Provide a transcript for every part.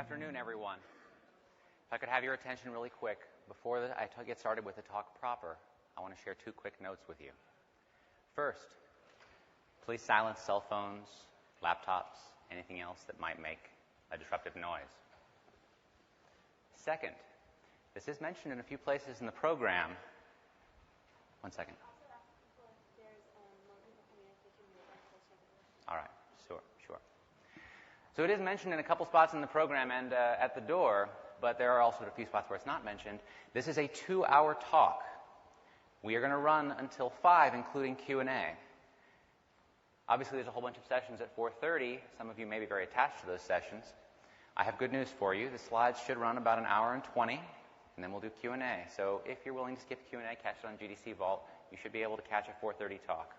afternoon, everyone. If I could have your attention really quick, before I get started with the talk proper, I want to share two quick notes with you. First, please silence cell phones, laptops, anything else that might make a disruptive noise. Second, this is mentioned in a few places in the program. One second. All right, sure. So it is mentioned in a couple spots in the program and at the door, but there are also a few spots where it's not mentioned. This is a 2-hour talk. We are going to run until 5, including Q&A. Obviously, there's a whole bunch of sessions at 4:30. Some of you may be very attached to those sessions. I have good news for you. The slides should run about an hour and 20, and then we'll do Q&A. So if you're willing to skip Q&A, catch it on GDC Vault. You should be able to catch a 4:30 talk.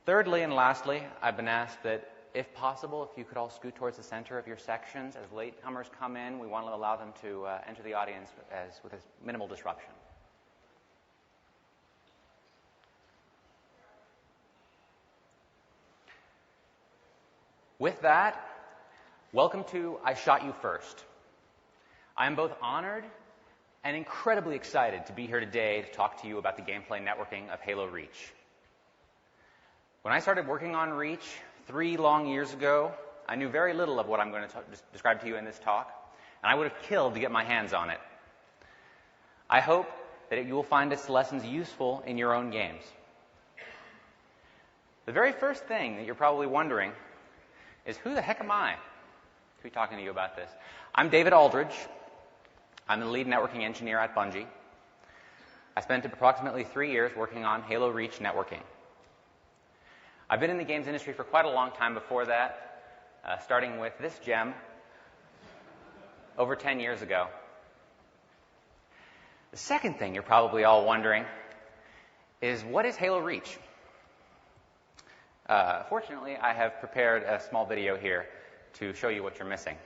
Thirdly and lastly, I've been asked that, if possible, if you could all scoot towards the center of your sections. As latecomers come in, we want to allow them to enter the audience with as minimal disruption. With that, welcome to I Shot You First. I am both honored and incredibly excited to be here today to talk to you about the gameplay networking of Halo Reach. When I started working on Reach 3 long years ago, I knew very little of what I'm going to describe to you in this talk, and I would have killed to get my hands on it. I hope that you will find its lessons useful in your own games. The very first thing that you're probably wondering is, who the heck am I to be talking to you about this? I'm David Aldridge. I'm the lead networking engineer at Bungie. I spent approximately 3 years working on Halo Reach networking. I've been in the games industry for quite a long time before that, starting with this gem over 10 years ago. The second thing you're probably all wondering is, what is Halo Reach? Fortunately, I have prepared a small video here to show you what you're missing.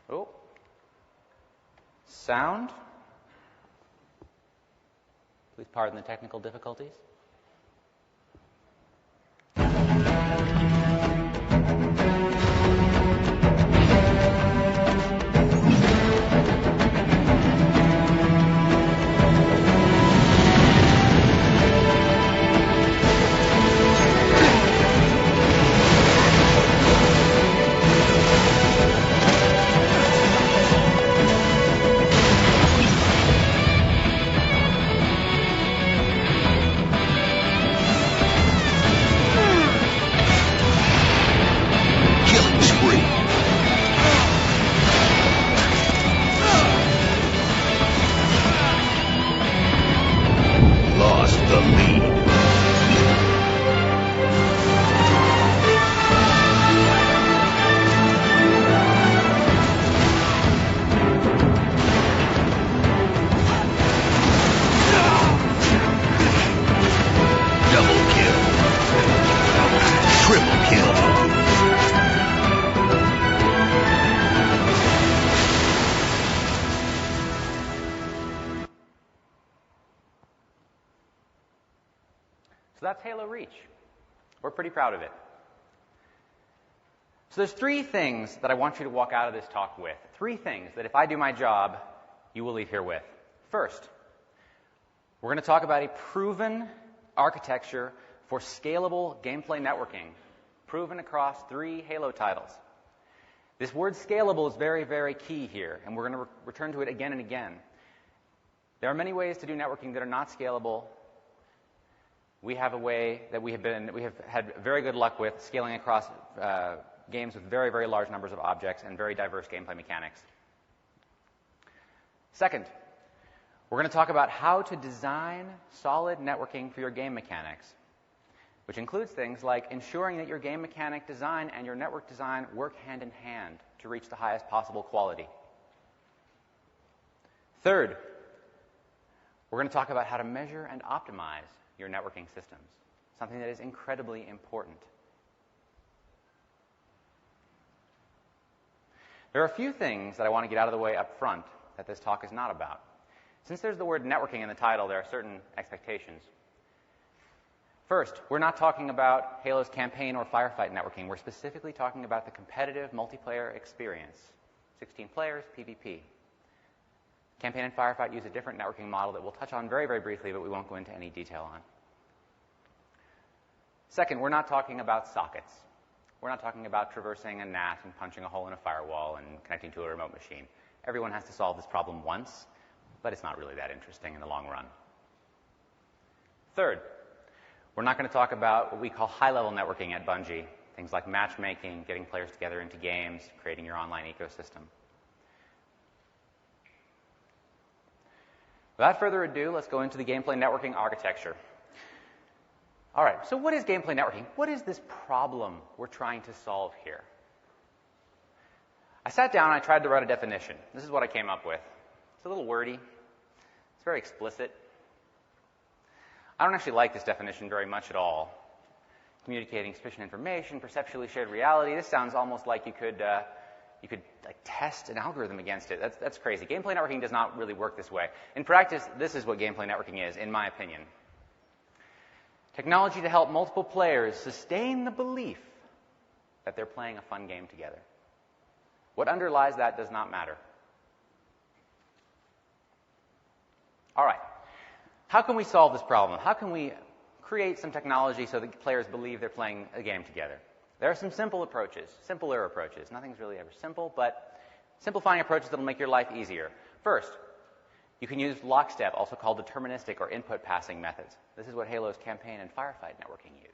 Oh, sound. Please pardon the technical difficulties. So that's Halo Reach. We're pretty proud of it. So there's 3 things that I want you to walk out of this talk with. 3 things that if I do my job, you will leave here with. First, we're going to talk about a proven architecture for scalable gameplay networking, proven across 3 Halo titles. This word scalable is very, very key here, and we're going to return to it again and again. There are many ways to do networking that are not scalable. We have a way that we have had very good luck with scaling across games with very, very large numbers of objects and very diverse gameplay mechanics. Second, we're going to talk about how to design solid networking for your game mechanics, which includes things like ensuring that your game mechanic design and your network design work hand in hand to reach the highest possible quality. Third, we're going to talk about how to measure and optimize your networking systems, something that is incredibly important. There are a few things that I want to get out of the way up front that this talk is not about. Since there's the word networking in the title, there are certain expectations. First, we're not talking about Halo's campaign or firefight networking. We're specifically talking about the competitive multiplayer experience. 16 players, PvP. Campaign and firefight use a different networking model that we'll touch on very, very briefly, but we won't go into any detail on. Second, we're not talking about sockets. We're not talking about traversing a NAT and punching a hole in a firewall and connecting to a remote machine. Everyone has to solve this problem once, but it's not really that interesting in the long run. Third, we're not going to talk about what we call high-level networking at Bungie, things like matchmaking, getting players together into games, creating your online ecosystem. Without further ado, let's go into the gameplay networking architecture. All right, so what is gameplay networking? What is this problem we're trying to solve here? I sat down and I tried to write a definition. This is what I came up with. It's a little wordy. It's very explicit. I don't actually like this definition very much at all. Communicating sufficient information, perceptually shared reality. This sounds almost like you could like test an algorithm against it. That's crazy. Gameplay networking does not really work this way. In practice, this is what gameplay networking is, in my opinion. Technology to help multiple players sustain the belief that they're playing a fun game together. What underlies that does not matter. All right. How can we solve this problem? How can we create some technology so that players believe they're playing a game together? There are some simpler approaches. Nothing's really ever simple, but simplifying approaches that will make your life easier. First, you can use lockstep, also called deterministic or input passing methods. This is what Halo's campaign and firefight networking use.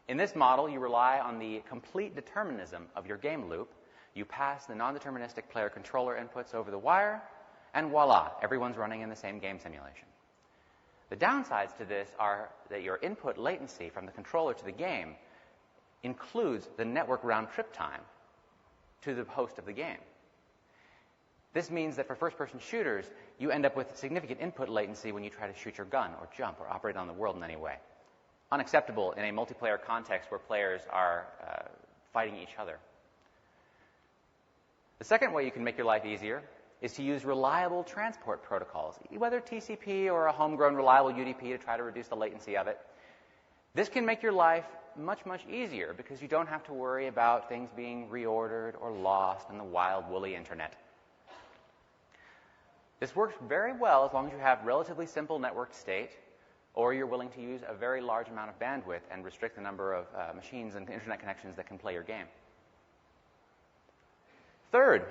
In this model, you rely on the complete determinism of your game loop. You pass the non-deterministic player controller inputs over the wire, and voila, everyone's running in the same game simulation. The downsides to this are that your input latency from the controller to the game includes the network round-trip time to the host of the game. This means that for first-person shooters, you end up with significant input latency when you try to shoot your gun or jump or operate on the world in any way. Unacceptable in a multiplayer context where players are fighting each other. The second way you can make your life easier is to use reliable transport protocols, whether TCP or a homegrown reliable UDP to try to reduce the latency of it. This can make your life much, much easier because you don't have to worry about things being reordered or lost in the wild, woolly internet. This works very well as long as you have relatively simple networked state, or you're willing to use a very large amount of bandwidth and restrict the number of machines and internet connections that can play your game. Third,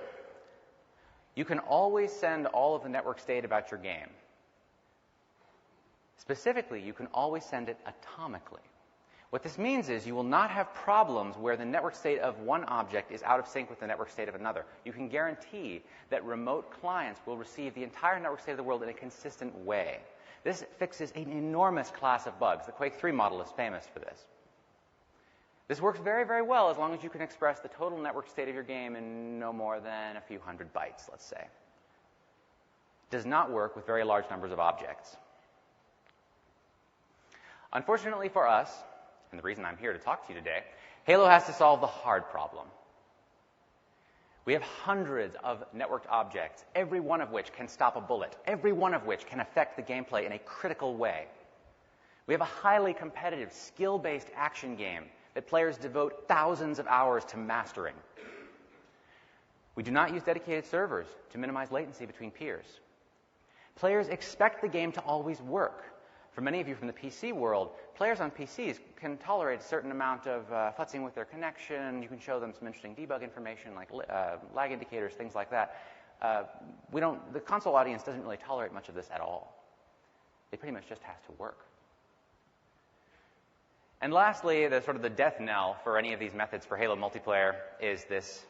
you can always send all of the network state about your game. Specifically, you can always send it atomically. What this means is you will not have problems where the network state of one object is out of sync with the network state of another. You can guarantee that remote clients will receive the entire network state of the world in a consistent way. This fixes an enormous class of bugs. The Quake 3 model is famous for this. This works very, very well as long as you can express the total network state of your game in no more than a few hundred bytes, let's say. It does not work with very large numbers of objects. Unfortunately for us, and the reason I'm here to talk to you today, Halo has to solve the hard problem. We have hundreds of networked objects, every one of which can stop a bullet, every one of which can affect the gameplay in a critical way. We have a highly competitive, skill-based action game that players devote thousands of hours to mastering. We do not use dedicated servers to minimize latency between peers. Players expect the game to always work. For many of you from the PC world, players on PCs can tolerate a certain amount of futzing with their connection. You can show them some interesting debug information like lag indicators, things like that. The console audience doesn't really tolerate much of this at all. It pretty much just has to work. And lastly, the death knell for any of these methods for Halo multiplayer is this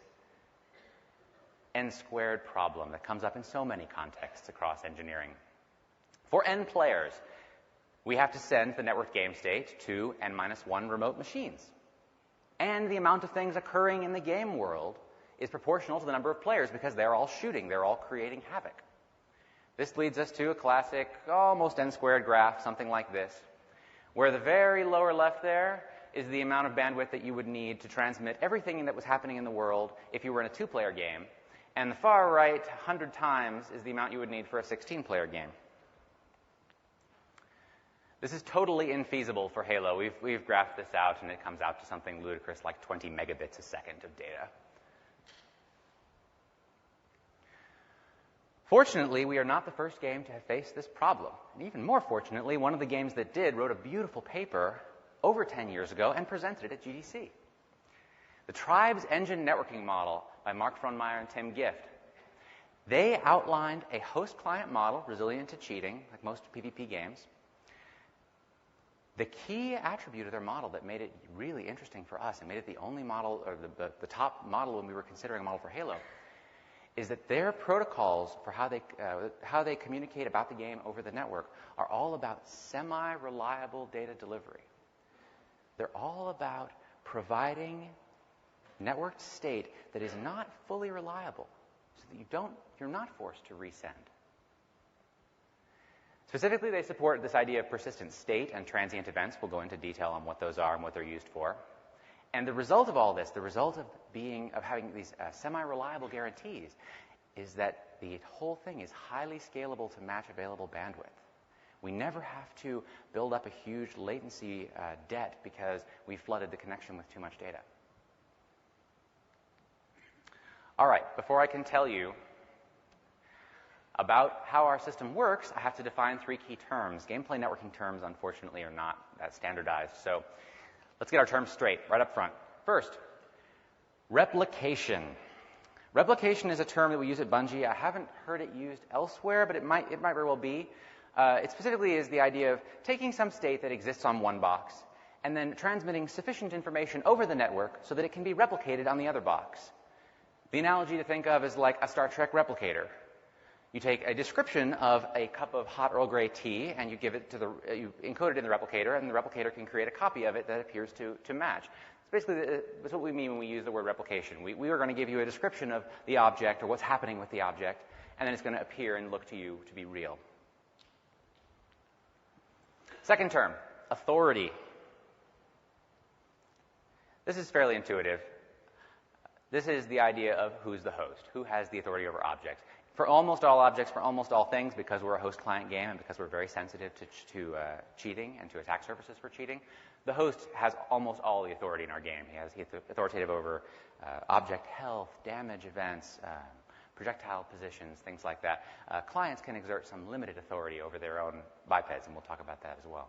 n-squared problem that comes up in so many contexts across engineering. For n players, we have to send the network game state to n-1 remote machines. And the amount of things occurring in the game world is proportional to the number of players because they're all shooting, they're all creating havoc. This leads us to a classic, almost n-squared graph, something like this, where the very lower left there is the amount of bandwidth that you would need to transmit everything that was happening in the world if you were in a 2-player game, and the far right, 100 times, is the amount you would need for a 16-player game. This is totally infeasible for Halo. We've graphed this out, and it comes out to something ludicrous like 20 megabits a second of data. Fortunately, we are not the first game to have faced this problem. And even more fortunately, one of the games that did wrote a beautiful paper over 10 years ago and presented it at GDC. The Tribes Engine Networking Model by Mark Frohnmeyer and Tim Gift. They outlined a host-client model resilient to cheating, like most PvP games. The key attribute of their model that made it really interesting for us and made it the only model, or the top model when we were considering a model for Halo, is that their protocols for how they communicate about the game over the network are all about semi-reliable data delivery. They're all about providing networked state that is not fully reliable, so that you're not forced to resend. Specifically, they support this idea of persistent state and transient events. We'll go into detail on what those are and what they're used for. And the result of all this, the result of having these semi-reliable guarantees, is that the whole thing is highly scalable to match available bandwidth. We never have to build up a huge latency debt because we flooded the connection with too much data. All right, before I can tell you about how our system works, I have to define three key terms. Gameplay networking terms, unfortunately, are not that standardized. So let's get our terms straight right up front. First, replication. Replication is a term that we use at Bungie. I haven't heard it used elsewhere, but it might very well be. It specifically is the idea of taking some state that exists on one box and then transmitting sufficient information over the network so that it can be replicated on the other box. The analogy to think of is like a Star Trek replicator. You take a description of a cup of hot Earl Grey tea, and you you encode it in the replicator, and the replicator can create a copy of it that appears to match. It's basically, that's what we mean when we use the word replication. We are going to give you a description of the object or what's happening with the object, and then it's going to appear and look to you to be real. Second term, authority. This is fairly intuitive. This is the idea of who's the host, who has the authority over objects. For almost all objects, for almost all things, because we're a host-client game and because we're very sensitive to cheating and to attack surfaces for cheating, the host has almost all the authority in our game. He's authoritative over object health, damage events, projectile positions, things like that. Clients can exert some limited authority over their own bipeds, and we'll talk about that as well.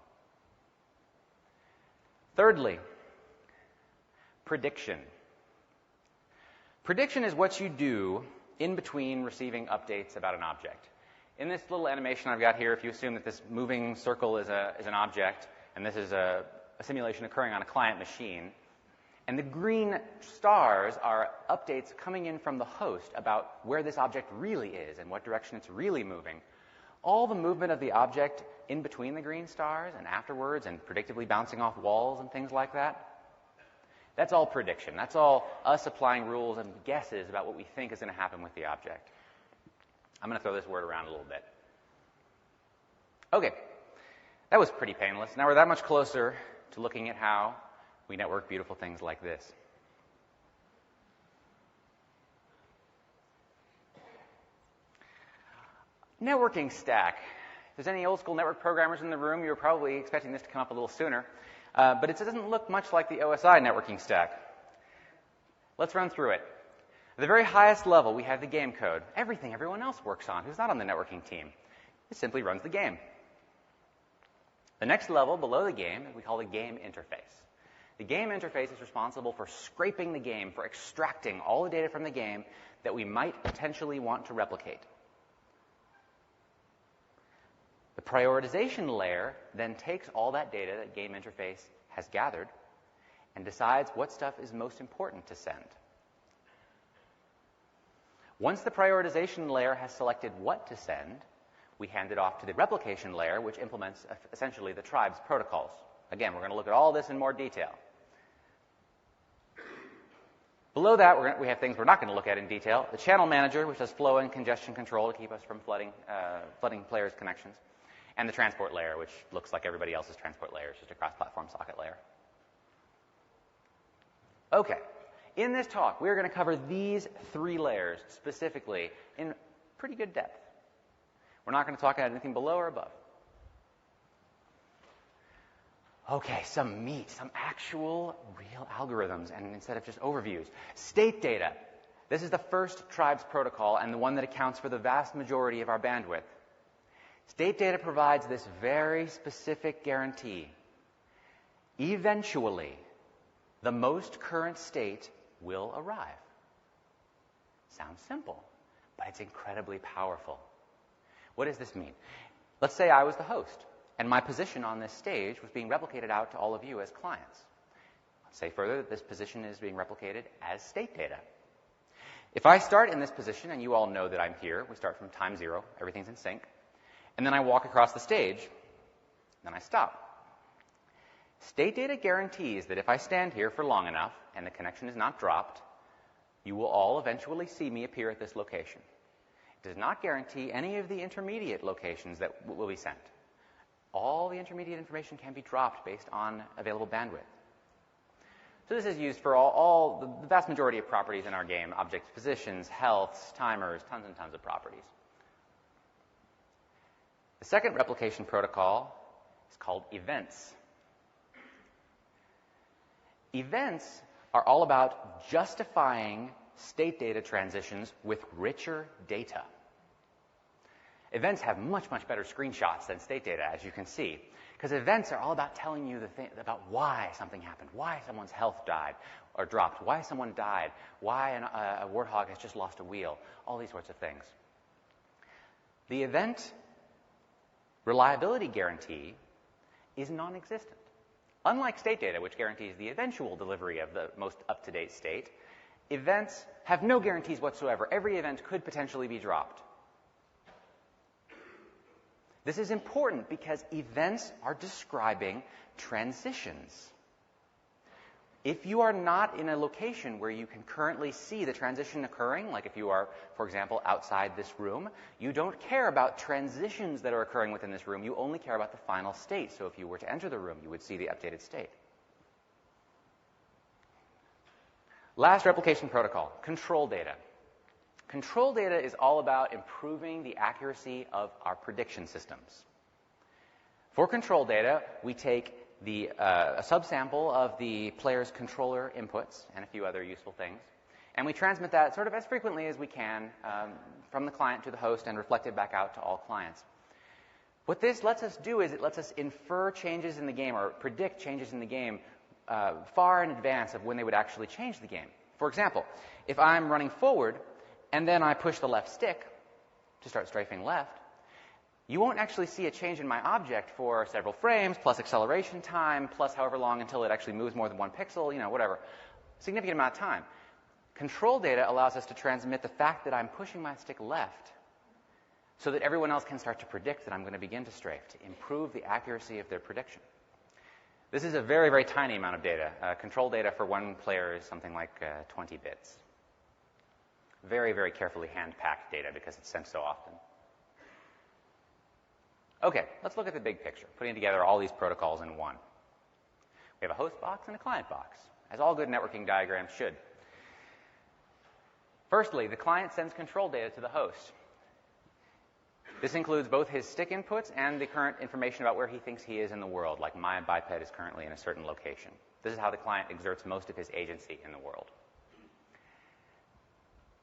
Thirdly, prediction. Prediction is what you do in between receiving updates about an object. In this little animation I've got here, if you assume that this moving circle is an object, and this is a simulation occurring on a client machine, and the green stars are updates coming in from the host about where this object really is and what direction it's really moving. All the movement of the object in between the green stars and afterwards and predictably bouncing off walls and things like that, that's all prediction. That's all us applying rules and guesses about what we think is going to happen with the object. I'm going to throw this word around a little bit. Okay, that was pretty painless. Now we're that much closer to looking at how we network beautiful things like this. Networking stack. If there's any old school network programmers in the room, you're probably expecting this to come up a little sooner. But it doesn't look much like the OSI networking stack. Let's run through it. At the very highest level, we have the game code. Everything everyone else works on who's not on the networking team. It simply runs the game. The next level below the game, we call the game interface. The game interface is responsible for scraping the game, for extracting all the data from the game that we might potentially want to replicate. The prioritization layer then takes all that data that game interface has gathered and decides what stuff is most important to send. Once the prioritization layer has selected what to send, we hand it off to the replication layer, which implements essentially the tribe's protocols. Again, we're going to look at all this in more detail. Below that, we have things we're not going to look at in detail. The channel manager, which does flow and congestion control to keep us from flooding players' connections. And the transport layer, which looks like everybody else's transport layer. It's just a cross-platform socket layer. Okay. In this talk, we're going to cover these three layers specifically in pretty good depth. We're not going to talk about anything below or above. Okay, some meat, some actual real algorithms, and instead of just overviews. State data. This is the first tribes protocol and the one that accounts for the vast majority of our bandwidth. State data provides this very specific guarantee. Eventually, the most current state will arrive. Sounds simple, but it's incredibly powerful. What does this mean? Let's say I was the host, and my position on this stage was being replicated out to all of you as clients. Let's say further that this position is being replicated as state data. If I start in this position, and you all know that I'm here, we start from time 0, everything's in sync, and then I walk across the stage, then I stop. State data guarantees that if I stand here for long enough, and the connection is not dropped, you will all eventually see me appear at this location. It does not guarantee any of the intermediate locations that will be sent. All the intermediate information can be dropped based on available bandwidth. So this is used for the vast majority of properties in our game: objects, positions, healths, timers, tons and tons of properties. The second replication protocol is called events. Events are all about justifying state data transitions with richer data. Events have much, much better screenshots than state data, as you can see, because events are all about telling you about why something happened, why someone's health died or dropped, why someone died, why a warthog has just lost a wheel, all these sorts of things. The event reliability guarantee is non-existent. Unlike state data, which guarantees the eventual delivery of the most up-to-date state, events have no guarantees whatsoever. Every event could potentially be dropped. This is important because events are describing transitions. If you are not in a location where you can currently see the transition occurring, like if you are, for example, outside this room, you don't care about transitions that are occurring within this room. You only care about the final state. So if you were to enter the room, you would see the updated state. Last replication protocol, control data. Control data is all about improving the accuracy of our prediction systems. For control data, we take a subsample of the player's controller inputs and a few other useful things, and we transmit that sort of as frequently as we can from the client to the host and reflect it back out to all clients. What this lets us do is it lets us infer changes in the game or predict changes in the game far in advance of when they would actually change the game. For example, if I'm running forward and then I push the left stick to start strafing left, you won't actually see a change in my object for several frames, plus acceleration time, plus however long until it actually moves more than 1 pixel, whatever. Significant amount of time. Control data allows us to transmit the fact that I'm pushing my stick left so that everyone else can start to predict that I'm going to begin to strafe, to improve the accuracy of their prediction. This is a very, very tiny amount of data. Control data for one player is something like 20 bits. Very, very carefully hand-packed data because it's sent so often. Okay, let's look at the big picture, putting together all these protocols in one. We have a host box and a client box, as all good networking diagrams should. Firstly, the client sends control data to the host. This includes both his stick inputs and the current information about where he thinks he is in the world, like my biped is currently in a certain location. This is how the client exerts most of his agency in the world.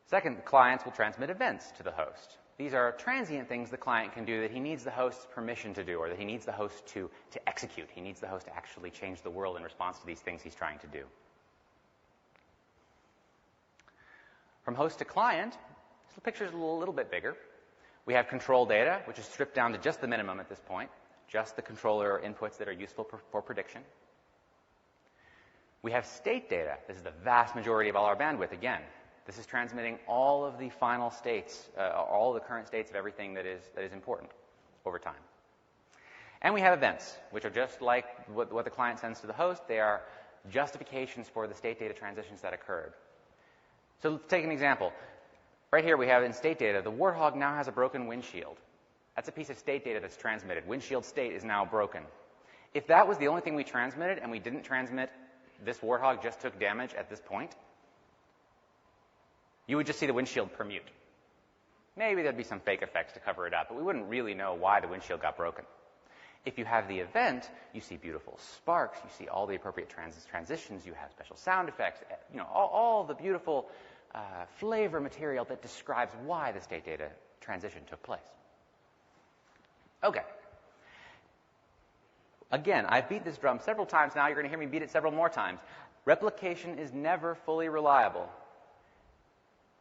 Second, the clients will transmit events to the host. These are transient things the client can do that he needs the host's permission to do, or that he needs the host to execute. He needs the host to actually change the world in response to these things he's trying to do. From host to client, the picture is a little bit bigger. We have control data, which is stripped down to just the minimum at this point, just the controller inputs that are useful for prediction. We have state data. This is the vast majority of all our bandwidth, again. This is transmitting all of the final states, all the current states of everything that is important over time. And we have events, which are just like what the client sends to the host. They are justifications for the state data transitions that occurred. So let's take an example. Right here we have in state data, the warthog now has a broken windshield. That's a piece of state data that's transmitted. Windshield state is now broken. If that was the only thing we transmitted and we didn't transmit this warthog just took damage at this point, you would just see the windshield permute. Maybe there'd be some fake effects to cover it up, but we wouldn't really know why the windshield got broken. If you have the event, you see beautiful sparks, you see all the appropriate transitions, you have special sound effects, all the beautiful flavor material that describes why the state data transition took place. Okay. Again, I've beat this drum several times now. You're going to hear me beat it several more times. Replication is never fully reliable.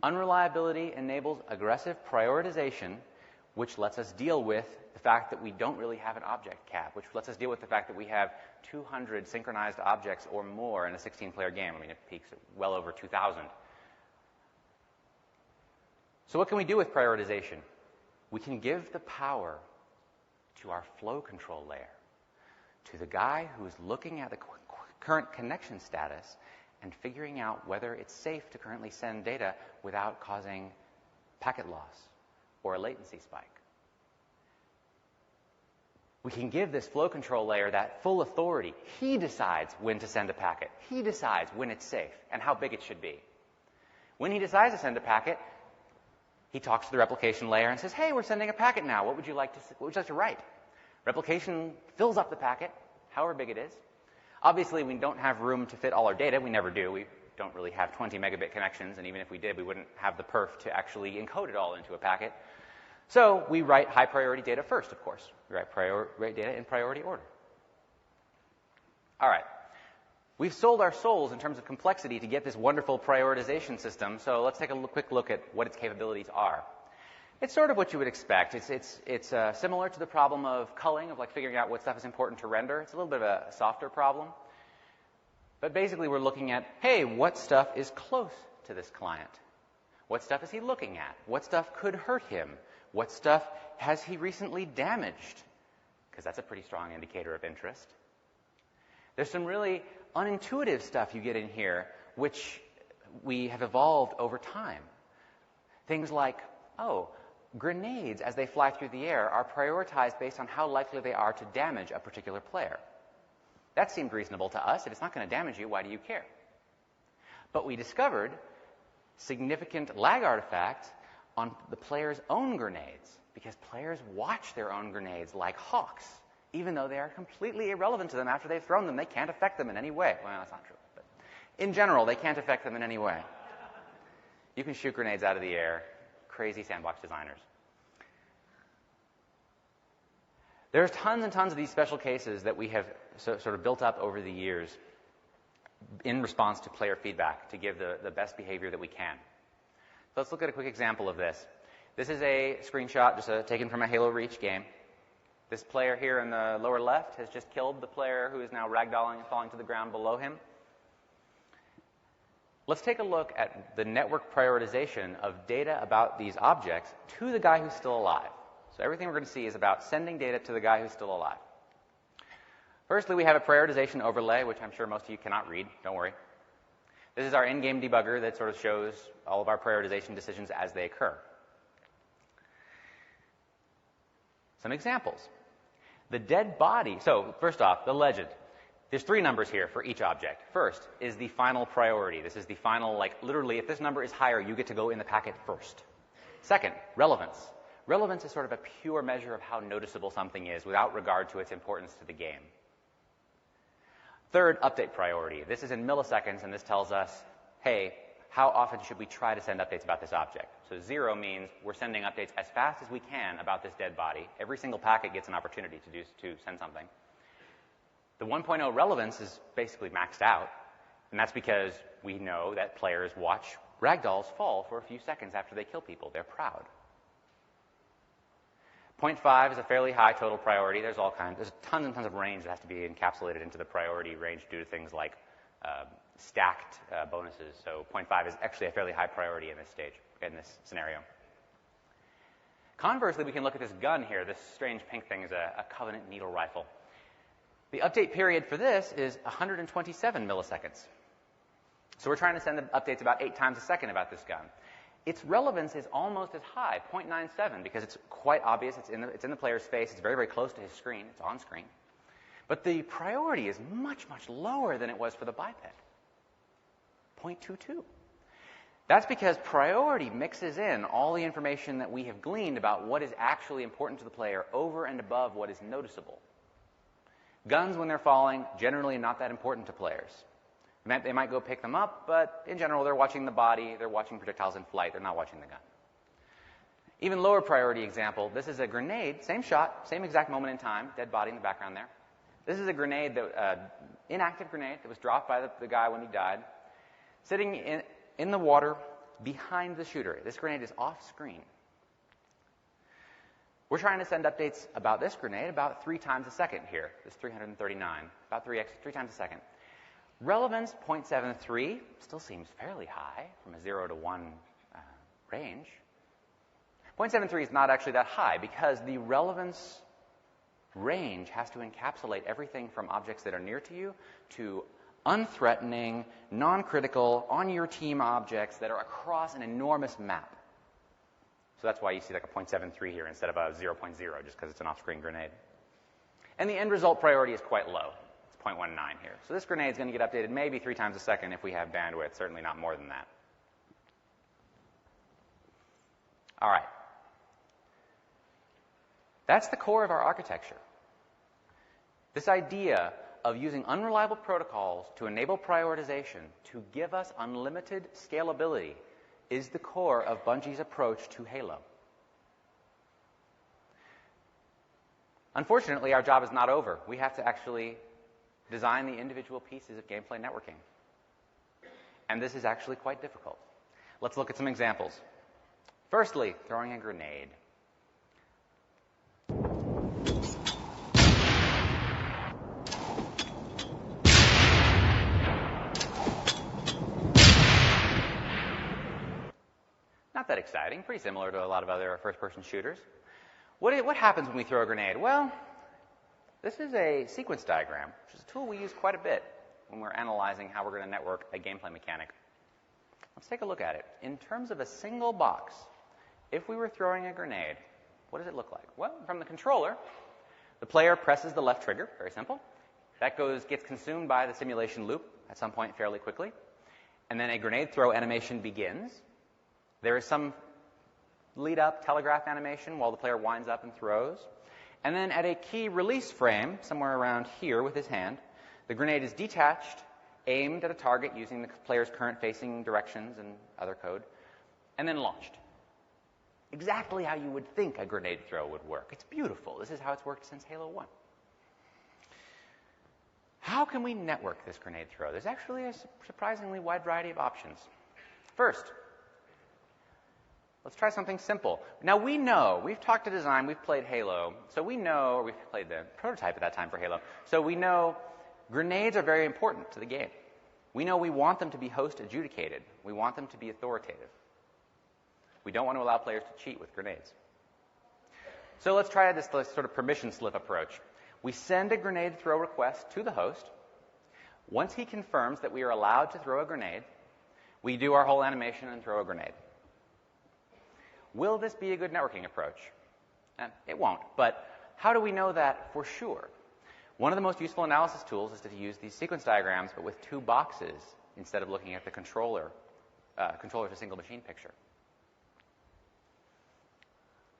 Unreliability enables aggressive prioritization, which lets us deal with the fact that we don't really have an object cap, which lets us deal with the fact that we have 200 synchronized objects or more in a 16-player game. I mean, it peaks at well over 2,000. So what can we do with prioritization? We can give the power to our flow control layer, to the guy who is looking at the current connection status and figuring out whether it's safe to currently send data without causing packet loss or a latency spike. We can give this flow control layer that full authority. He decides when to send a packet. He decides when it's safe and how big it should be. When he decides to send a packet, he talks to the replication layer and says, hey, we're sending a packet now. What would you like to write? Replication fills up the packet, however big it is. Obviously, we don't have room to fit all our data. We never do. We don't really have 20 megabit connections, and even if we did, we wouldn't have the perf to actually encode it all into a packet. So we write high priority data first, of course. We write data in priority order. All right. We've sold our souls in terms of complexity to get this wonderful prioritization system, so let's take a quick look at what its capabilities are. It's sort of what you would expect. It's similar to the problem of culling, of like figuring out what stuff is important to render. It's a little bit of a softer problem. But basically we're looking at, hey, what stuff is close to this client? What stuff is he looking at? What stuff could hurt him? What stuff has he recently damaged? Because that's a pretty strong indicator of interest. There's some really unintuitive stuff you get in here, which we have evolved over time. Things like, grenades, as they fly through the air, are prioritized based on how likely they are to damage a particular player. That seemed reasonable to us. If it's not going to damage you, why do you care? But we discovered significant lag artifacts on the player's own grenades, because players watch their own grenades like hawks, even though they are completely irrelevant to them after they've thrown them. They can't affect them in any way. Well, that's not true. But in general, they can't affect them in any way. You can shoot grenades out of the air. Crazy sandbox designers. There's tons and tons of these special cases that we have sort of built up over the years in response to player feedback to give the best behavior that we can. So let's look at a quick example of this. This is a screenshot just taken from a Halo Reach game. This player here in the lower left has just killed the player who is now ragdolling and falling to the ground below him. Let's take a look at the network prioritization of data about these objects to the guy who's still alive. So everything we're going to see is about sending data to the guy who's still alive. Firstly, we have a prioritization overlay, which I'm sure most of you cannot read. Don't worry. This is our in-game debugger that sort of shows all of our prioritization decisions as they occur. Some examples. The dead body. So first off, the legend. There's 3 numbers here for each object. First is the final priority. This is the final, literally, if this number is higher, you get to go in the packet first. Second, relevance. Relevance is sort of a pure measure of how noticeable something is without regard to its importance to the game. Third, update priority. This is in milliseconds, and this tells us, hey, how often should we try to send updates about this object? So 0 means we're sending updates as fast as we can about this dead body. Every single packet gets an opportunity to send something. The 1.0 relevance is basically maxed out, and that's because we know that players watch ragdolls fall for a few seconds after they kill people. They're proud. 0.5 is a fairly high total priority. There's tons and tons of range that has to be encapsulated into the priority range due to things like stacked bonuses. So 0.5 is actually a fairly high priority in this scenario. Conversely, we can look at this gun here. This strange pink thing is a Covenant needle rifle. The update period for this is 127 milliseconds. So we're trying to send the updates about 8 times a second about this gun. Its relevance is almost as high, 0.97, because it's quite obvious. It's in the player's face. It's very, very close to his screen. It's on screen. But the priority is much, much lower than it was for the biped, 0.22. That's because priority mixes in all the information that we have gleaned about what is actually important to the player over and above what is noticeable. Guns, when they're falling, generally not that important to players. They might go pick them up, but in general, they're watching the body, they're watching projectiles in flight, they're not watching the gun. Even lower priority example, this is a grenade, same shot, same exact moment in time, dead body in the background there. This is a grenade, inactive grenade that was dropped by the guy when he died, sitting in the water behind the shooter. This grenade is off screen. We're trying to send updates about this grenade about 3 times a second here. This 339, about 3 times a second. Relevance 0.73 still seems fairly high from a 0 to 1 range. 0.73 is not actually that high because the relevance range has to encapsulate everything from objects that are near to you to unthreatening, non-critical, on-your-team objects that are across an enormous map. So that's why you see like a 0.73 here instead of a 0.0, just because it's an off-screen grenade. And the end result priority is quite low. It's 0.19 here. So this grenade is going to get updated maybe 3 times a second if we have bandwidth, certainly not more than that. All right. That's the core of our architecture. This idea of using unreliable protocols to enable prioritization to give us unlimited scalability is the core of Bungie's approach to Halo. Unfortunately, our job is not over. We have to actually design the individual pieces of gameplay networking. And this is actually quite difficult. Let's look at some examples. Firstly, throwing a grenade. Not that exciting, pretty similar to a lot of other first-person shooters. What happens when we throw a grenade? Well, this is a sequence diagram, which is a tool we use quite a bit when we're analyzing how we're going to network a gameplay mechanic. Let's take a look at it. In terms of a single box, if we were throwing a grenade, what does it look like? Well, from the controller, the player presses the left trigger, very simple. That gets consumed by the simulation loop at some point fairly quickly. And then a grenade throw animation begins. There is some lead-up telegraph animation while the player winds up and throws. And then at a key release frame, somewhere around here with his hand, the grenade is detached, aimed at a target using the player's current facing directions and other code, and then launched. Exactly how you would think a grenade throw would work. It's beautiful. This is how it's worked since Halo 1. How can we network this grenade throw? There's actually a surprisingly wide variety of options. First, let's try something simple. Now we know, we've talked to design, we've played Halo, so we know, or we've played the prototype at that time for Halo, so we know grenades are very important to the game. We know we want them to be host adjudicated. We want them to be authoritative. We don't want to allow players to cheat with grenades. So let's try this sort of permission slip approach. We send a grenade throw request to the host. Once he confirms that we are allowed to throw a grenade, we do our whole animation and throw a grenade. Will this be a good networking approach? It won't, but how do we know that for sure? One of the most useful analysis tools is to use these sequence diagrams, but with 2 boxes instead of looking at the controller to single machine picture.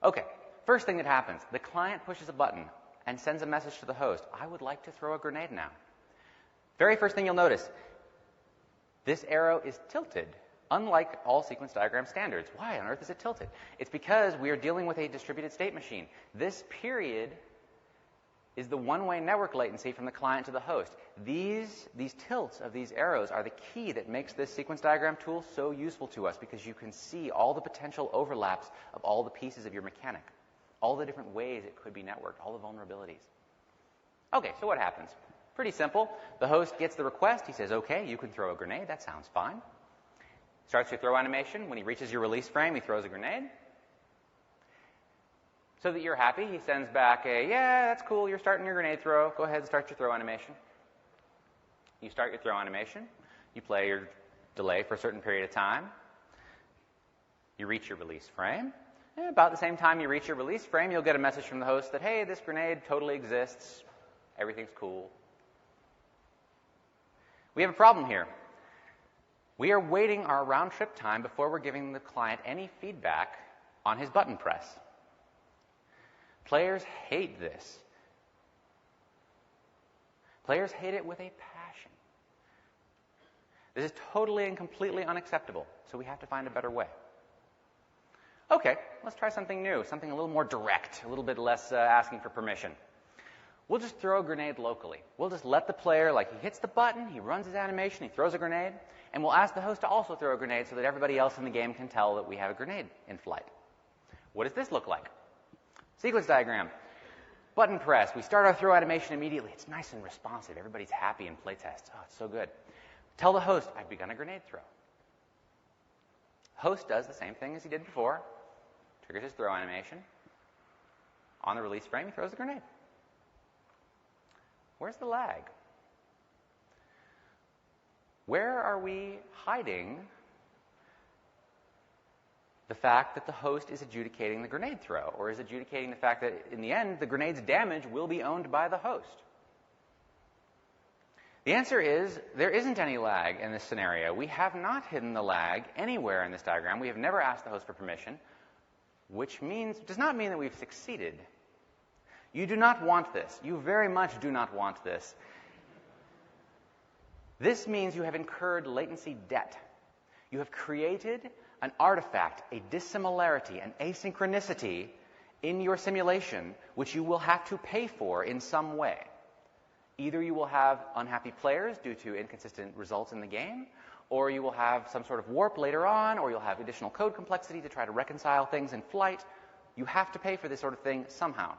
Okay, first thing that happens, the client pushes a button and sends a message to the host. I would like to throw a grenade now. Very first thing you'll notice, this arrow is tilted. Unlike all sequence diagram standards. Why on earth is it tilted? It's because we are dealing with a distributed state machine. This period is the one-way network latency from the client to the host. These tilts of these arrows are the key that makes this sequence diagram tool so useful to us, because you can see all the potential overlaps of all the pieces of your mechanic, all the different ways it could be networked, all the vulnerabilities. Okay, so what happens? Pretty simple. The host gets the request. He says, okay, you can throw a grenade. That sounds fine. Starts your throw animation. When he reaches your release frame, he throws a grenade. So that you're happy, he sends back a, yeah, that's cool, you're starting your grenade throw. Go ahead and start your throw animation. You start your throw animation. You play your delay for a certain period of time. You reach your release frame. And about the same time you reach your release frame, you'll get a message from the host that, hey, this grenade totally exists. Everything's cool. We have a problem here. We are waiting our round-trip time before we're giving the client any feedback on his button press. Players hate this. Players hate it with a passion. This is totally and completely unacceptable, so we have to find a better way. Okay, let's try something new, something a little more direct, a little bit less asking for permission. We'll just throw a grenade locally. We'll just let the player, like he hits the button, he runs his animation, he throws a grenade, and we'll ask the host to also throw a grenade so that everybody else in the game can tell that we have a grenade in flight. What does this look like? Sequence diagram. Button press. We start our throw animation immediately. It's nice and responsive. Everybody's happy in playtest. Oh, it's so good. Tell the host, I've begun a grenade throw. Host does the same thing as he did before. Triggers his throw animation. On the release frame, he throws the grenade. Where's the lag? Where are we hiding the fact that the host is adjudicating the grenade throw, or is adjudicating the fact that, in the end, the grenade's damage will be owned by the host? The answer is there isn't any lag in this scenario. We have not hidden the lag anywhere in this diagram. We have never asked the host for permission, which does not mean that we've succeeded. You do not want this. You very much do not want this. This means you have incurred latency debt. You have created an artifact, a dissimilarity, an asynchronicity in your simulation, which you will have to pay for in some way. Either you will have unhappy players due to inconsistent results in the game, or you will have some sort of warp later on, or you'll have additional code complexity to try to reconcile things in flight. You have to pay for this sort of thing somehow.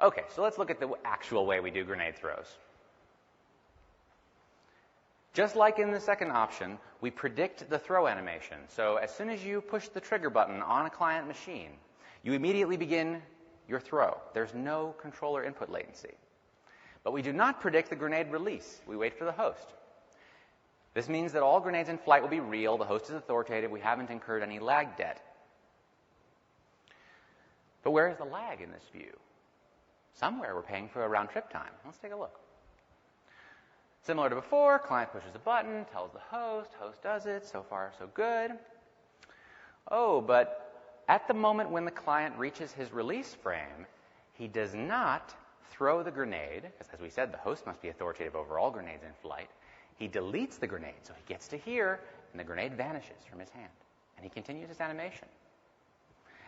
Okay, so let's look at the actual way we do grenade throws. Just like in the second option, we predict the throw animation. So as soon as you push the trigger button on a client machine, you immediately begin your throw. There's no controller input latency. But we do not predict the grenade release. We wait for the host. This means that all grenades in flight will be real. The host is authoritative. We haven't incurred any lag debt. But where is the lag in this view? Somewhere we're paying for a round trip time. Let's take a look. Similar to before, client pushes a button, tells the host does it, so far so good. Oh, but at the moment when the client reaches his release frame, he does not throw the grenade, because as we said, the host must be authoritative over all grenades in flight. He deletes the grenade, so he gets to here, and the grenade vanishes from his hand, and he continues his animation.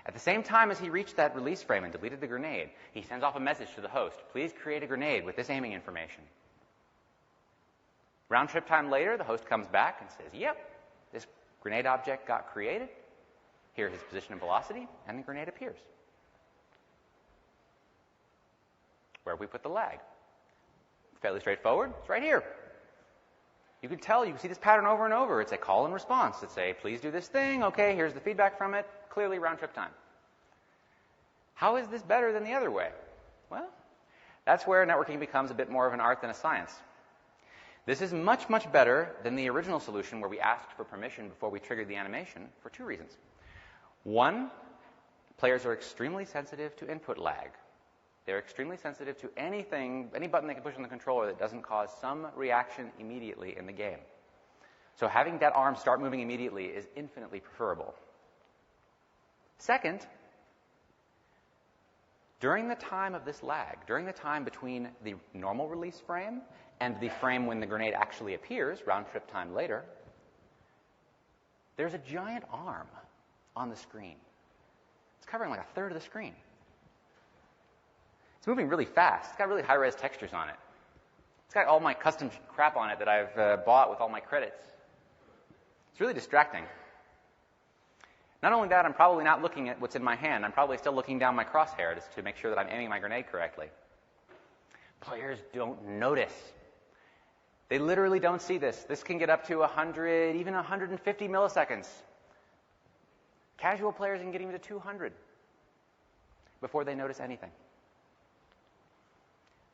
At the same time as he reached that release frame and deleted the grenade, he sends off a message to the host, please create a grenade with this aiming information. Round trip time later, the host comes back and says, yep, this grenade object got created. Here's his position and velocity, and the grenade appears. Where have we put the lag? Fairly straightforward. It's right here. You can tell, you can see this pattern over and over. It's a call and response. It's a, please do this thing. Okay, here's the feedback from it. Clearly round trip time. How is this better than the other way? Well, that's where networking becomes a bit more of an art than a science. This is much, much better than the original solution where we asked for permission before we triggered the animation for two reasons. One, players are extremely sensitive to input lag. They're extremely sensitive to anything, any button they can push on the controller that doesn't cause some reaction immediately in the game. So having that arm start moving immediately is infinitely preferable. Second, during the time of this lag, during the time between the normal release frame and the frame when the grenade actually appears, round trip time later, there's a giant arm on the screen. It's covering like a third of the screen. It's moving really fast. It's got really high-res textures on it. It's got all my custom crap on it that I've bought with all my credits. It's really distracting. Not only that, I'm probably not looking at what's in my hand. I'm probably still looking down my crosshair just to make sure that I'm aiming my grenade correctly. Players don't notice. They literally don't see this. This can get up to 100, even 150 milliseconds. Casual players can get even to 200 before they notice anything.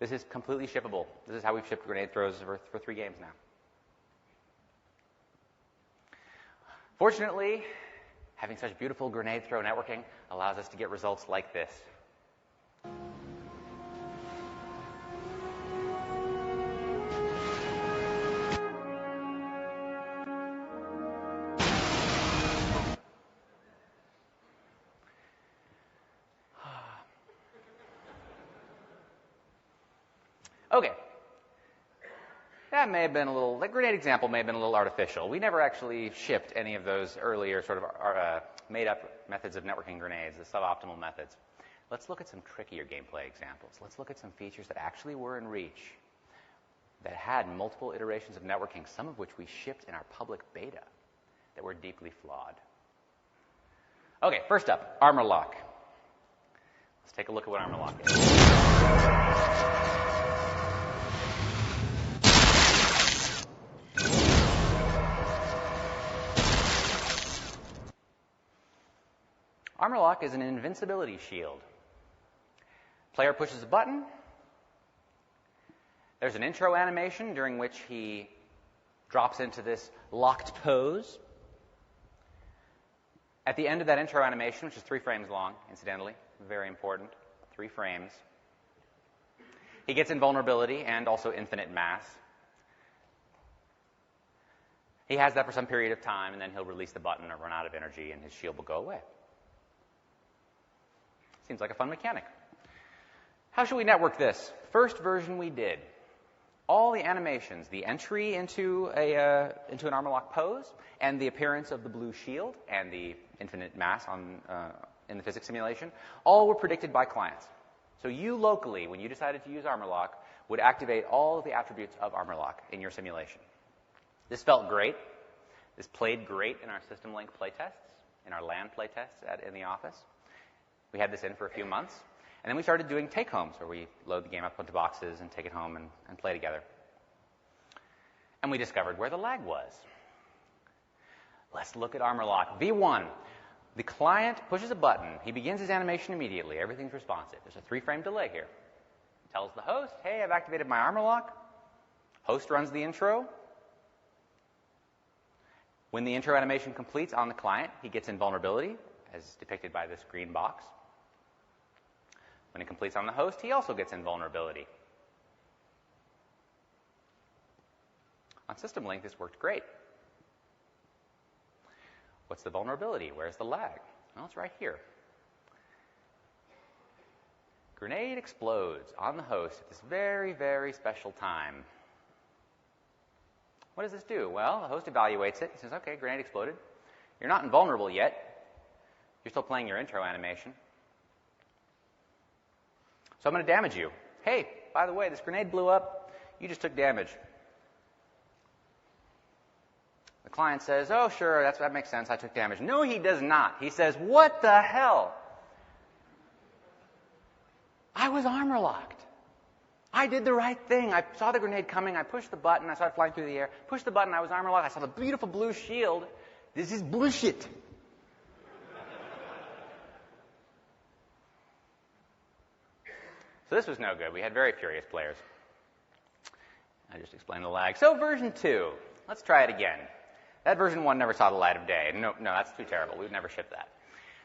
This is completely shippable. This is how we've shipped grenade throws for 3 games now. Fortunately, having such beautiful grenade throw networking allows us to get results like this. Okay. That may have been that grenade example may have been a little artificial. We never actually shipped any of those earlier sort of made-up methods of networking grenades, the suboptimal methods. Let's look at some trickier gameplay examples. Let's look at some features that actually were in reach, that had multiple iterations of networking, some of which we shipped in our public beta, that were deeply flawed. Okay, first up, armor lock. Let's take a look at what armor lock is. Armor lock is an invincibility shield. Player pushes a button. There's an intro animation during which he drops into this locked pose. At the end of that intro animation, which is 3 frames long, incidentally, very important, 3 frames, he gets invulnerability and also infinite mass. He has that for some period of time, and then he'll release the button or run out of energy, and his shield will go away. Seems like a fun mechanic. How should we network this? First version we did. All the animations, the entry into an armor lock pose, and the appearance of the blue shield, and the infinite mass in the physics simulation, all were predicted by clients. So you locally, when you decided to use armor lock, would activate all of the attributes of armor lock in your simulation. This felt great. This played great in our system link playtests, in our LAN playtests in the office. We had this in for a few months. And then we started doing take-homes, where we load the game up onto boxes and take it home and play together. And we discovered where the lag was. Let's look at armor lock. V1. The client pushes a button. He begins his animation immediately. Everything's responsive. There's a 3-frame delay here. Tells the host, hey, I've activated my armor lock. Host runs the intro. When the intro animation completes on the client, he gets invulnerability, as depicted by this green box. When it completes on the host, he also gets invulnerability. On System Link, this worked great. What's the vulnerability? Where's the lag? Well, it's right here. Grenade explodes on the host at this very, very special time. What does this do? Well, the host evaluates it. He says, okay, grenade exploded. You're not invulnerable yet. You're still playing your intro animation. So I'm going to damage you. Hey, by the way, this grenade blew up. You just took damage. The client says, oh, sure, that makes sense. I took damage. No, he does not. He says, what the hell? I was armor locked. I did the right thing. I saw the grenade coming. I pushed the button. I saw it flying through the air. Pushed the button. I was armor locked. I saw the beautiful blue shield. This is bullshit. So this was no good. We had very furious players. I just explained the lag. So version 2. Let's try it again. That version 1 never saw the light of day. No, that's too terrible. We would never ship that.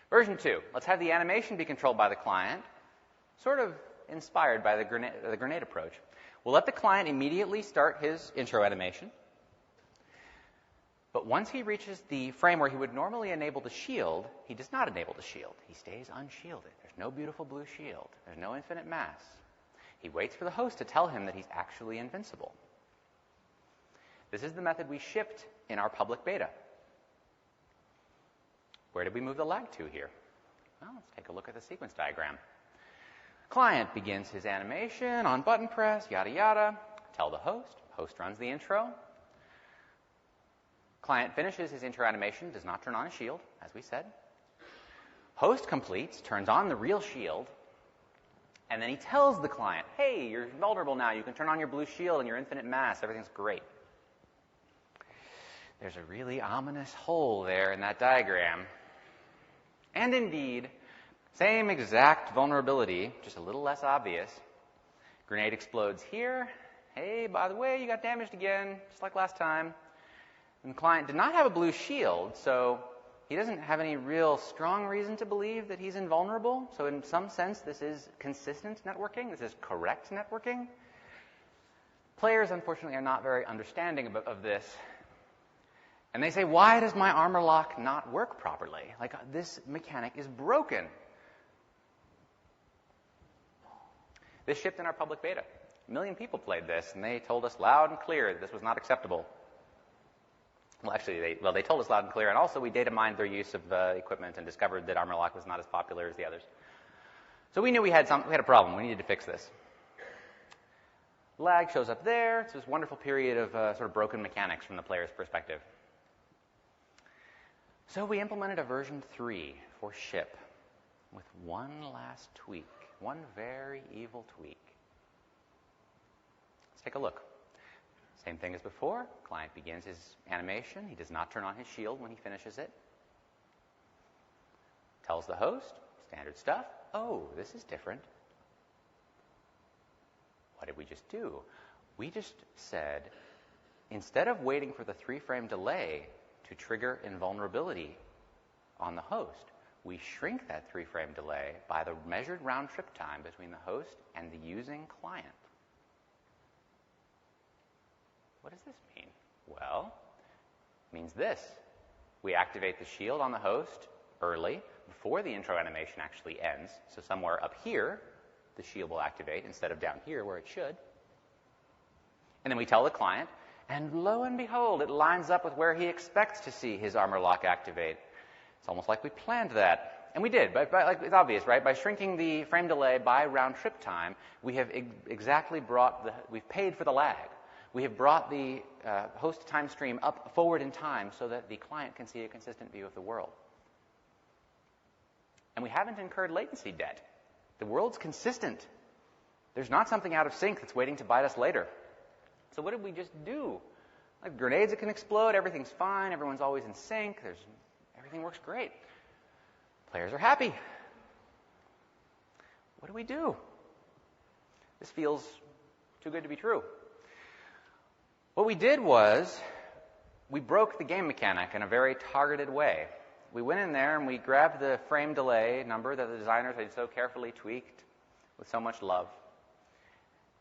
Version 2. Let's have the animation be controlled by the client, sort of inspired by the grenade approach. We'll let the client immediately start his intro animation. But once he reaches the frame where he would normally enable the shield, he does not enable the shield. He stays unshielded. There's no beautiful blue shield. There's no infinite mass. He waits for the host to tell him that he's actually invincible. This is the method we shipped in our public beta. Where did we move the lag to here? Well, let's take a look at the sequence diagram. Client begins his animation on button press, yada yada. Tell the host. Host runs the intro. Client finishes his intro animation, does not turn on a shield, as we said. Host completes, turns on the real shield, and then he tells the client, hey, you're vulnerable now. You can turn on your blue shield and your infinite mass. Everything's great. There's a really ominous hole there in that diagram. And indeed, same exact vulnerability, just a little less obvious. Grenade explodes here. Hey, by the way, you got damaged again, just like last time. And the client did not have a blue shield, so he doesn't have any real strong reason to believe that he's invulnerable. So in some sense, this is consistent networking. This is correct networking. Players, unfortunately, are not very understanding of this. And they say, why does my armor lock not work properly? Like, this mechanic is broken. This shipped in our public beta. 1 million people played this, and they told us loud and clear that this was not acceptable. Well, actually, they told us loud and clear, and also we data mined their use of equipment and discovered that armor lock was not as popular as the others. So we knew we had a problem. We needed to fix this. Lag shows up there. It's this wonderful period of sort of broken mechanics from the player's perspective. So we implemented a version 3 for ship with one last tweak, one very evil tweak. Let's take a look. Same thing as before. Client begins his animation. He does not turn on his shield when he finishes it. Tells the host, standard stuff. Oh, this is different. What did we just do? We just said, instead of waiting for the 3-frame delay to trigger invulnerability on the host, we shrink that 3-frame delay by the measured round-trip time between the host and the using client. What does this mean? Well, it means this. We activate the shield on the host early, before the intro animation actually ends. So somewhere up here, the shield will activate instead of down here where it should. And then we tell the client, and lo and behold, it lines up with where he expects to see his armor lock activate. It's almost like we planned that. And we did, but like it's obvious, right? By shrinking the frame delay by round trip time, we have we've paid for the lag. We have brought the host time stream up forward in time so that the client can see a consistent view of the world. And we haven't incurred latency debt. The world's consistent. There's not something out of sync that's waiting to bite us later. So what did we just do? Like grenades that can explode, everything's fine, everyone's always in sync, everything works great. Players are happy. What do we do? This feels too good to be true. What we did was we broke the game mechanic in a very targeted way. We went in there and we grabbed the frame delay number that the designers had so carefully tweaked with so much love,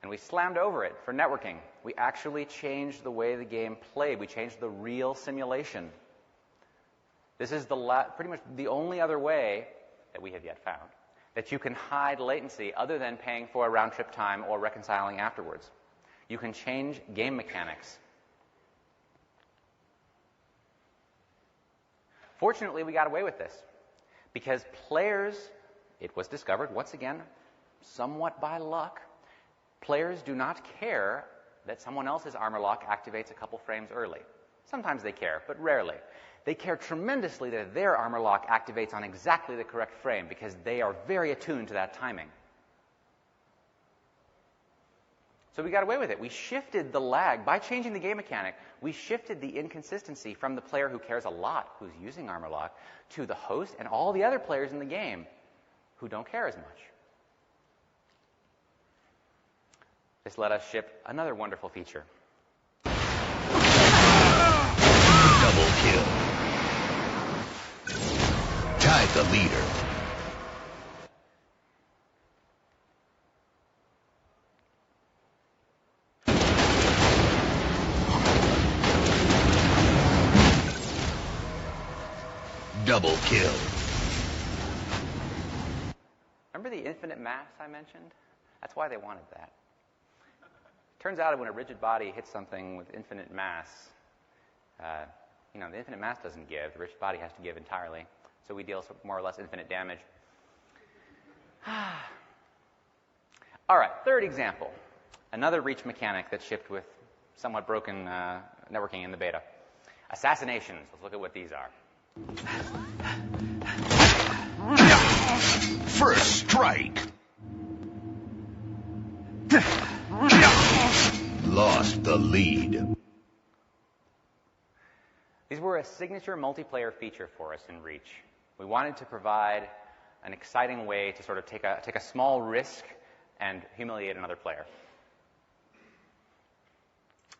and we slammed over it for networking. We actually changed the way the game played. We changed the real simulation. This is pretty much the only other way that we have yet found that you can hide latency other than paying for a round-trip time or reconciling afterwards. You can change game mechanics. Fortunately, we got away with this because players, it was discovered, once again, somewhat by luck, players do not care that someone else's armor lock activates a couple frames early. Sometimes they care, but rarely. They care tremendously that their armor lock activates on exactly the correct frame because they are very attuned to that timing. So we got away with it. We shifted the lag. By changing the game mechanic, we shifted the inconsistency from the player who cares a lot, who's using armor lock, to the host and all the other players in the game who don't care as much. This let us ship another wonderful feature. Double kill. Tied the leader. Double kill. Remember the infinite mass I mentioned? That's why they wanted that. Turns out when a rigid body hits something with infinite mass, the infinite mass doesn't give. The rigid body has to give entirely. So we deal with more or less infinite damage. All right, third example. Another reach mechanic that shipped with somewhat broken networking in the beta. Assassinations. Let's look at what these are. First strike. Lost the lead. These were a signature multiplayer feature for us in Reach. We wanted to provide an exciting way to sort of take a small risk and humiliate another player.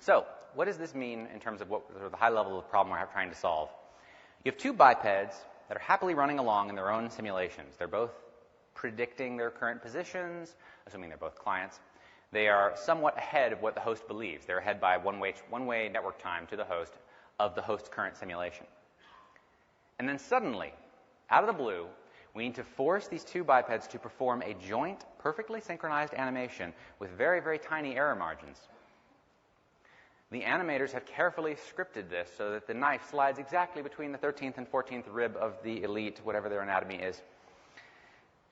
So, what does this mean in terms of what sort of the high level of the problem we're trying to solve? You have two bipeds that are happily running along in their own simulations. They're both predicting their current positions, assuming they're both clients. They are somewhat ahead of what the host believes. They're ahead by one-way network time to the host of the host's current simulation. And then suddenly, out of the blue, We need to force these two bipeds to perform a joint, perfectly synchronized animation with very, very tiny error margins. The animators have carefully scripted this so that the knife slides exactly between the 13th and 14th rib of the elite, whatever their anatomy is.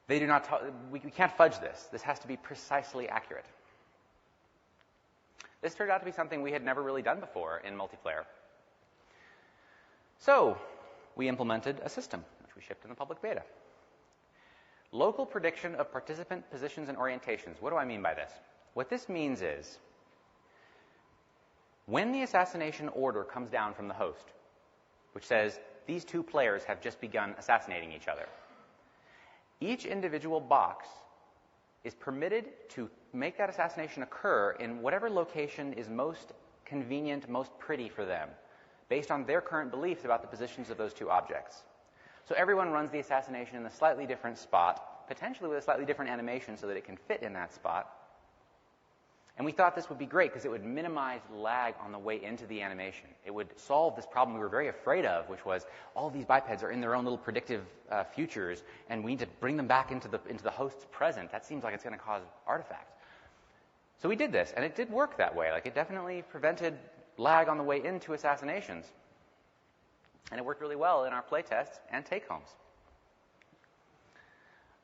They do not. We can't fudge this. This has to be precisely accurate. This turned out to be something we had never really done before in multiplayer. So we implemented a system, which we shipped in the public beta. Local prediction of participant positions and orientations. What do I mean by this? What this means is, when the assassination order comes down from the host, which says these two players have just begun assassinating each other, each individual box is permitted to make that assassination occur in whatever location is most convenient, most pretty for them, based on their current beliefs about the positions of those two objects. So everyone runs the assassination in a slightly different spot, potentially with a slightly different animation so that it can fit in that spot. And we thought this would be great because it would minimize lag on the way into the animation. It would solve this problem we were very afraid of, which was all these bipeds are in their own little predictive futures, and we need to bring them back into the host's present. That seems like it's going to cause artifacts. So we did this, and it did work that way. Like, it definitely prevented lag on the way into assassinations. And it worked really well in our playtests and take-homes.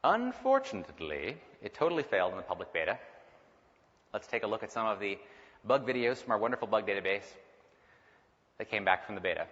Unfortunately, it totally failed in the public beta. Let's take a look at some of the bug videos from our wonderful bug database that came back from the beta.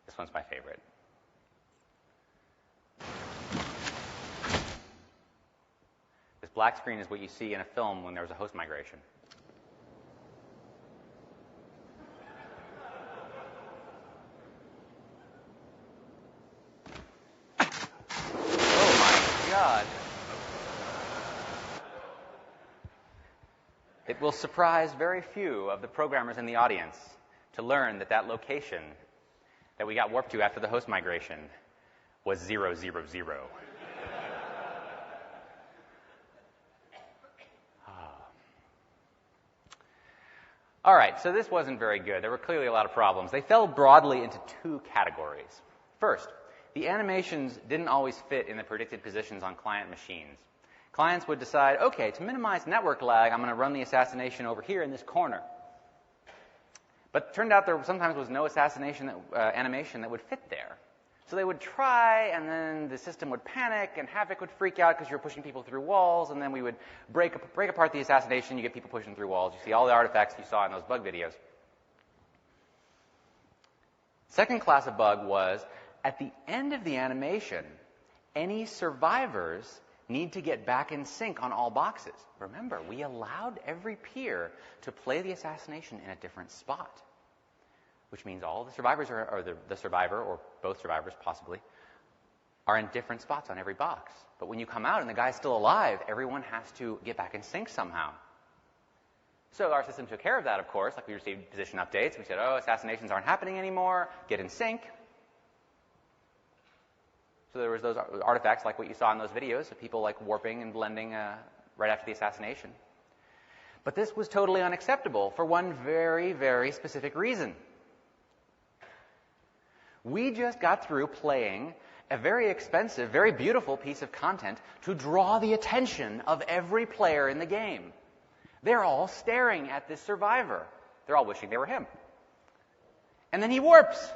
This one's my favorite. This black screen is what you see in a film when there's a host migration. Oh my God. It will surprise very few of the programmers in the audience to learn that that location that we got warped to after the host migration was 000. All right, so this wasn't very good. There were clearly a lot of problems. They fell broadly into two categories. First, the animations didn't always fit in the predicted positions on client machines. Clients would decide, okay, to minimize network lag, I'm going to run the assassination over here in this corner. But it turned out there sometimes was no assassination animation that would fit there. So they would try, and then the system would panic, and Havoc would freak out because you're pushing people through walls, and then we would break apart the assassination. You get people pushing through walls. You see all the artifacts you saw in those bug videos. Second class of bug was, at the end of the animation, any survivors need to get back in sync on all boxes. Remember, we allowed every peer to play the assassination in a different spot, which means all the survivors, or the survivor, or both survivors possibly, are in different spots on every box. But when you come out and the guy's still alive, everyone has to get back in sync somehow. So our system took care of that, of course. Like, we received position updates. We said, oh, assassinations aren't happening anymore. Get in sync. So there was those artifacts like what you saw in those videos of people like warping and blending right after the assassination. But this was totally unacceptable for one very, very specific reason. We just got through playing a very expensive, very beautiful piece of content to draw the attention of every player in the game. They're all staring at this survivor. They're all wishing they were him. And then he warps.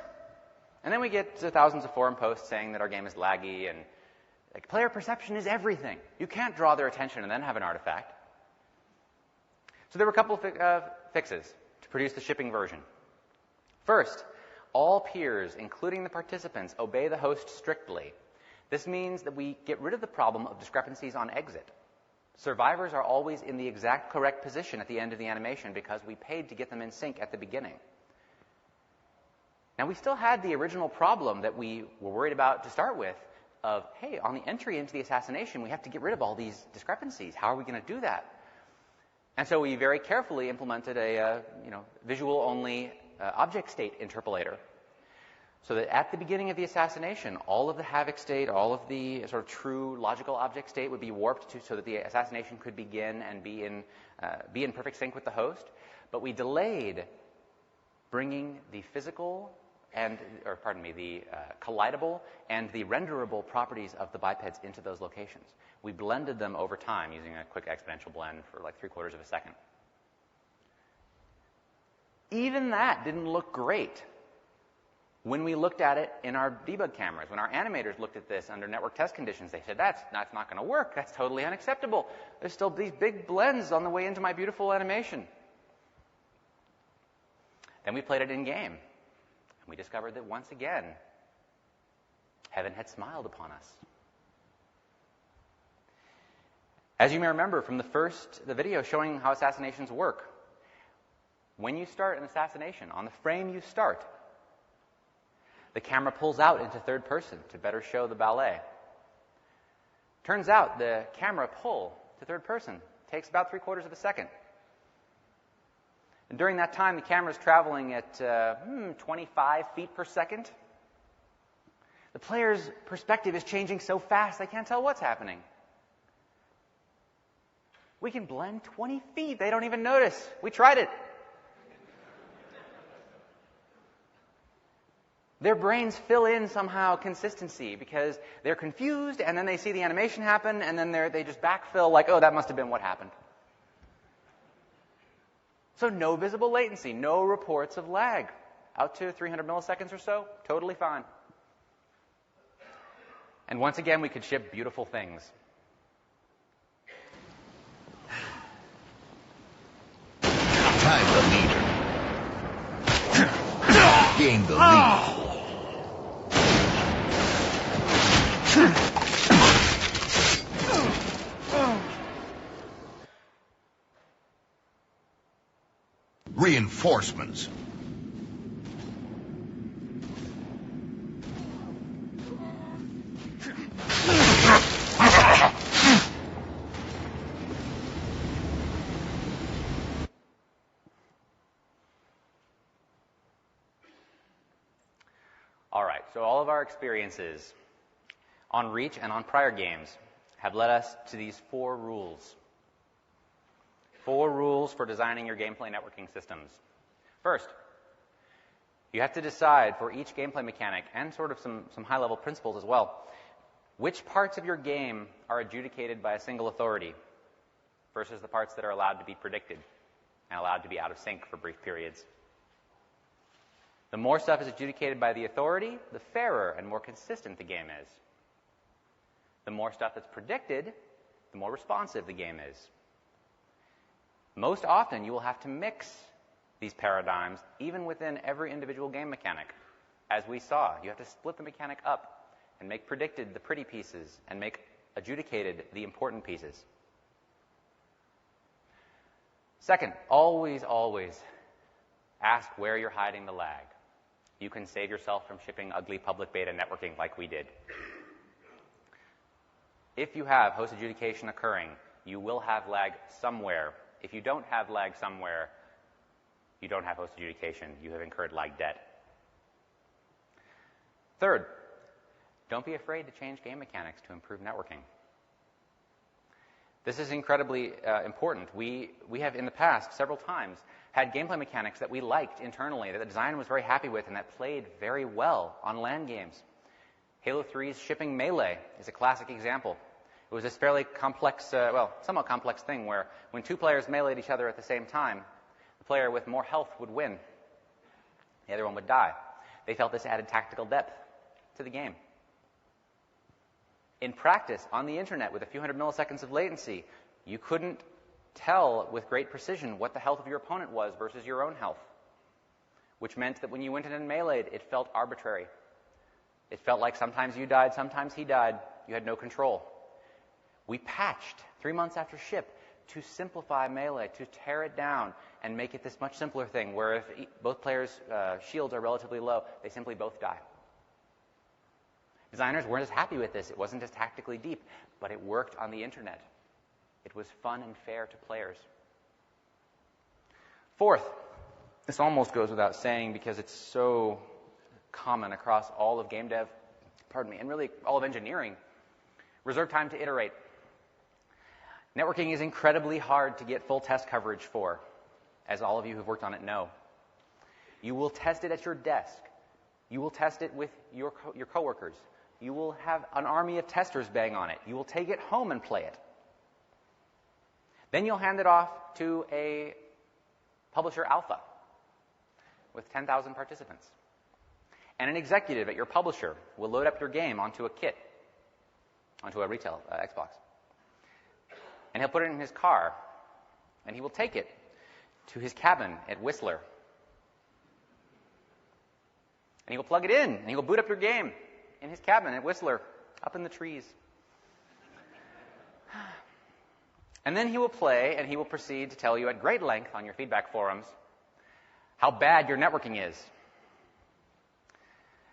And then we get thousands of forum posts saying that our game is laggy and like, player perception is everything. You can't draw their attention and then have an artifact. So there were a couple of fixes to produce the shipping version. First, all peers, including the participants, obey the host strictly. This means that we get rid of the problem of discrepancies on exit. Survivors are always in the exact correct position at the end of the animation because we paid to get them in sync at the beginning. Now, we still had the original problem that we were worried about to start with of, hey, on the entry into the assassination, we have to get rid of all these discrepancies. How are we going to do that? And so we very carefully implemented a visual-only object state interpolator, so that at the beginning of the assassination, all of the havoc state, all of the sort of true logical object state would be warped so that the assassination could begin and be in perfect sync with the host. But we delayed bringing the physical the collidable and the renderable properties of the bipeds into those locations. We blended them over time using a quick exponential blend for like 3/4 of a second. Even that didn't look great when we looked at it in our debug cameras. When our animators looked at this under network test conditions, they said, that's not going to work. That's totally unacceptable. There's still these big blends on the way into my beautiful animation. Then we played it in-game. We discovered that once again, heaven had smiled upon us. As you may remember from the video showing how assassinations work, when you start an assassination, on the frame you start, the camera pulls out into third person to better show the ballet. Turns out the camera pull to third person takes about 3/4 of a second. And during that time, the camera is traveling at 25 feet per second. The player's perspective is changing so fast, they can't tell what's happening. We can blend 20 feet. They don't even notice. We tried it. Their brains fill in somehow consistency because they're confused, and then they see the animation happen, and then they just backfill like, oh, that must have been what happened. So no visible latency, no reports of lag. Out to 300 milliseconds or so, totally fine. And once again, we could ship beautiful things. Time the leader. Gain the lead. Reinforcements. All right, so all of our experiences on Reach and on prior games have led us to these 4 rules. 4 rules for designing your gameplay networking systems. First, you have to decide for each gameplay mechanic and sort of some high-level principles as well, which parts of your game are adjudicated by a single authority versus the parts that are allowed to be predicted and allowed to be out of sync for brief periods. The more stuff is adjudicated by the authority, the fairer and more consistent the game is. The more stuff that's predicted, the more responsive the game is. Most often, you will have to mix these paradigms even within every individual game mechanic. As we saw, you have to split the mechanic up and make predicted the pretty pieces and make adjudicated the important pieces. Second, always, always ask where you're hiding the lag. You can save yourself from shipping ugly public beta networking like we did. If you have host adjudication occurring, you will have lag somewhere. If you don't have lag somewhere, you don't have host adjudication. You have incurred lag debt. Third, don't be afraid to change game mechanics to improve networking. This is incredibly important. We have in the past several times had gameplay mechanics that we liked internally, that the designer was very happy with, and that played very well on LAN games. Halo 3's shipping melee is a classic example. It was this fairly complex, somewhat complex thing where when 2 players meleeed each other at the same time, the player with more health would win. The other one would die. They felt this added tactical depth to the game. In practice, on the internet, with a few hundred milliseconds of latency, you couldn't tell with great precision what the health of your opponent was versus your own health, which meant that when you went in and meleeed, it felt arbitrary. It felt like sometimes you died, sometimes he died. You had no control. We patched 3 months after ship to simplify Melee, to tear it down and make it this much simpler thing where if both players' shields are relatively low, they simply both die. Designers weren't as happy with this. It wasn't as tactically deep, but it worked on the internet. It was fun and fair to players. Fourth, this almost goes without saying because it's so common across all of game dev, and really all of engineering, reserve time to iterate. Networking is incredibly hard to get full test coverage for, as all of you who've worked on it know. You will test it at your desk. You will test it with your coworkers. You will have an army of testers bang on it. You will take it home and play it. Then you'll hand it off to a publisher alpha with 10,000 participants. And an executive at your publisher will load up your game onto a kit, onto a retail Xbox. And he'll put it in his car, and he will take it to his cabin at Whistler. And he will plug it in, and he will boot up your game in his cabin at Whistler, up in the trees. And then he will play, and he will proceed to tell you at great length on your feedback forums how bad your networking is.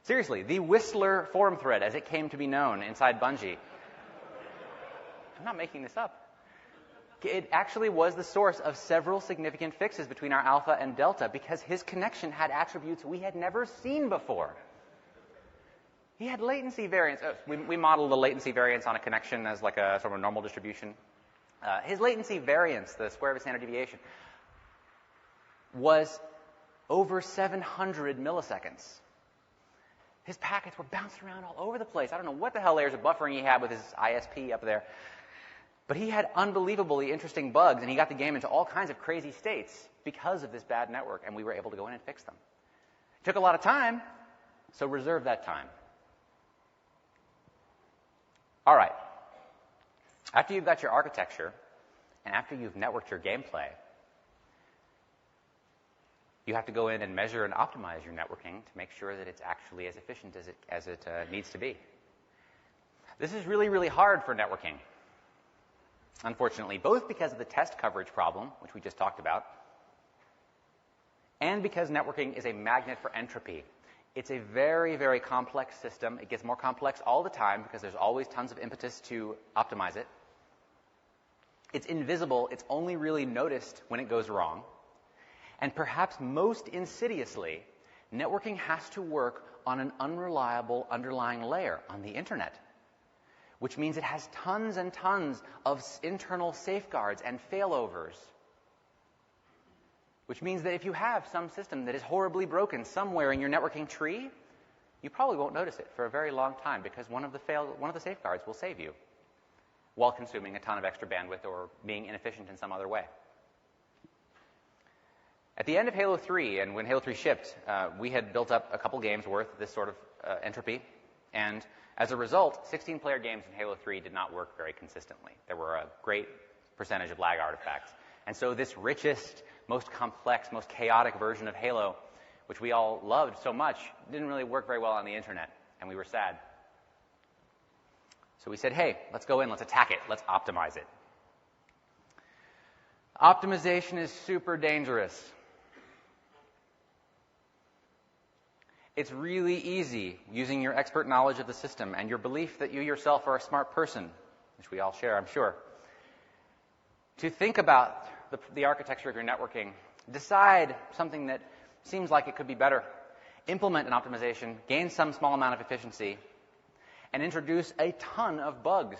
Seriously, the Whistler forum thread, as it came to be known inside Bungie, I'm not making this up. It actually was the source of several significant fixes between our alpha and delta because his connection had attributes we had never seen before. He had latency variance. We modeled the latency variance on a connection as like a sort of a normal distribution. His latency variance, the square root of standard deviation, was over 700 milliseconds. His packets were bouncing around all over the place. I don't know what the hell layers of buffering he had with his ISP up there. But he had unbelievably interesting bugs, and he got the game into all kinds of crazy states because of this bad network, and we were able to go in and fix them. It took a lot of time, so reserve that time. All right. After you've got your architecture, and after you've networked your gameplay, you have to go in and measure and optimize your networking to make sure that it's actually as efficient as it needs to be. This is really, really hard for networking, unfortunately, both because of the test coverage problem, which we just talked about, and because networking is a magnet for entropy. It's a very, very complex system. It gets more complex all the time because there's always tons of impetus to optimize it. It's invisible. It's only really noticed when it goes wrong. And perhaps most insidiously, networking has to work on an unreliable underlying layer on the internet, which means it has tons and tons of internal safeguards and failovers, which means that if you have some system that is horribly broken somewhere in your networking tree, you probably won't notice it for a very long time because one of the safeguards will save you while consuming a ton of extra bandwidth or being inefficient in some other way. At the end of Halo 3, and when Halo 3 shipped, we had built up a couple games worth of this sort of entropy, and as a result, 16-player games in Halo 3 did not work very consistently. There were a great percentage of lag artifacts. And so this richest, most complex, most chaotic version of Halo, which we all loved so much, didn't really work very well on the internet, and we were sad. So we said, hey, let's go in, let's attack it, let's optimize it. Optimization is super dangerous. It's really easy, using your expert knowledge of the system and your belief that you yourself are a smart person, which we all share, I'm sure, to think about the architecture of your networking, decide something that seems like it could be better, implement an optimization, gain some small amount of efficiency, and introduce a ton of bugs.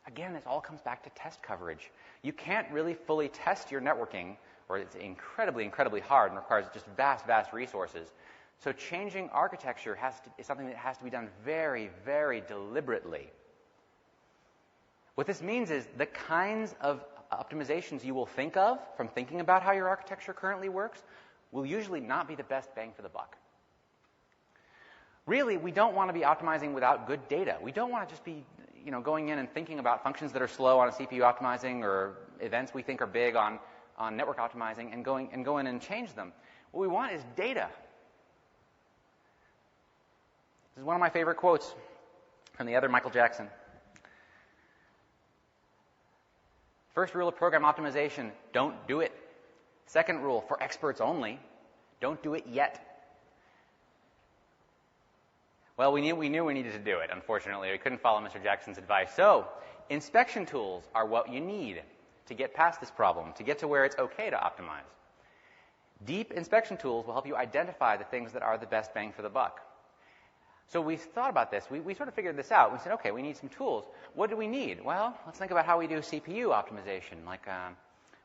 Again, this all comes back to test coverage. You can't really fully test your networking, or it's incredibly, incredibly hard and requires just vast, vast resources. So changing architecture is something that has to be done very, very deliberately. What this means is the kinds of optimizations you will think of from thinking about how your architecture currently works will usually not be the best bang for the buck. Really, we don't want to be optimizing without good data. We don't want to just be going in and thinking about functions that are slow on a CPU optimizing or events we think are big on network optimizing and go in and change them. What we want is data. This is one of my favorite quotes from the other Michael Jackson. First rule of program optimization, don't do it. Second rule, for experts only, don't do it yet. Well, we knew we needed to do it, unfortunately. We couldn't follow Mr. Jackson's advice. So, inspection tools are what you need to get past this problem, to get to where it's okay to optimize. Deep inspection tools will help you identify the things that are the best bang for the buck. So we thought about this. We sort of figured this out. We said, okay, we need some tools. What do we need? Well, let's think about how we do CPU optimization. Like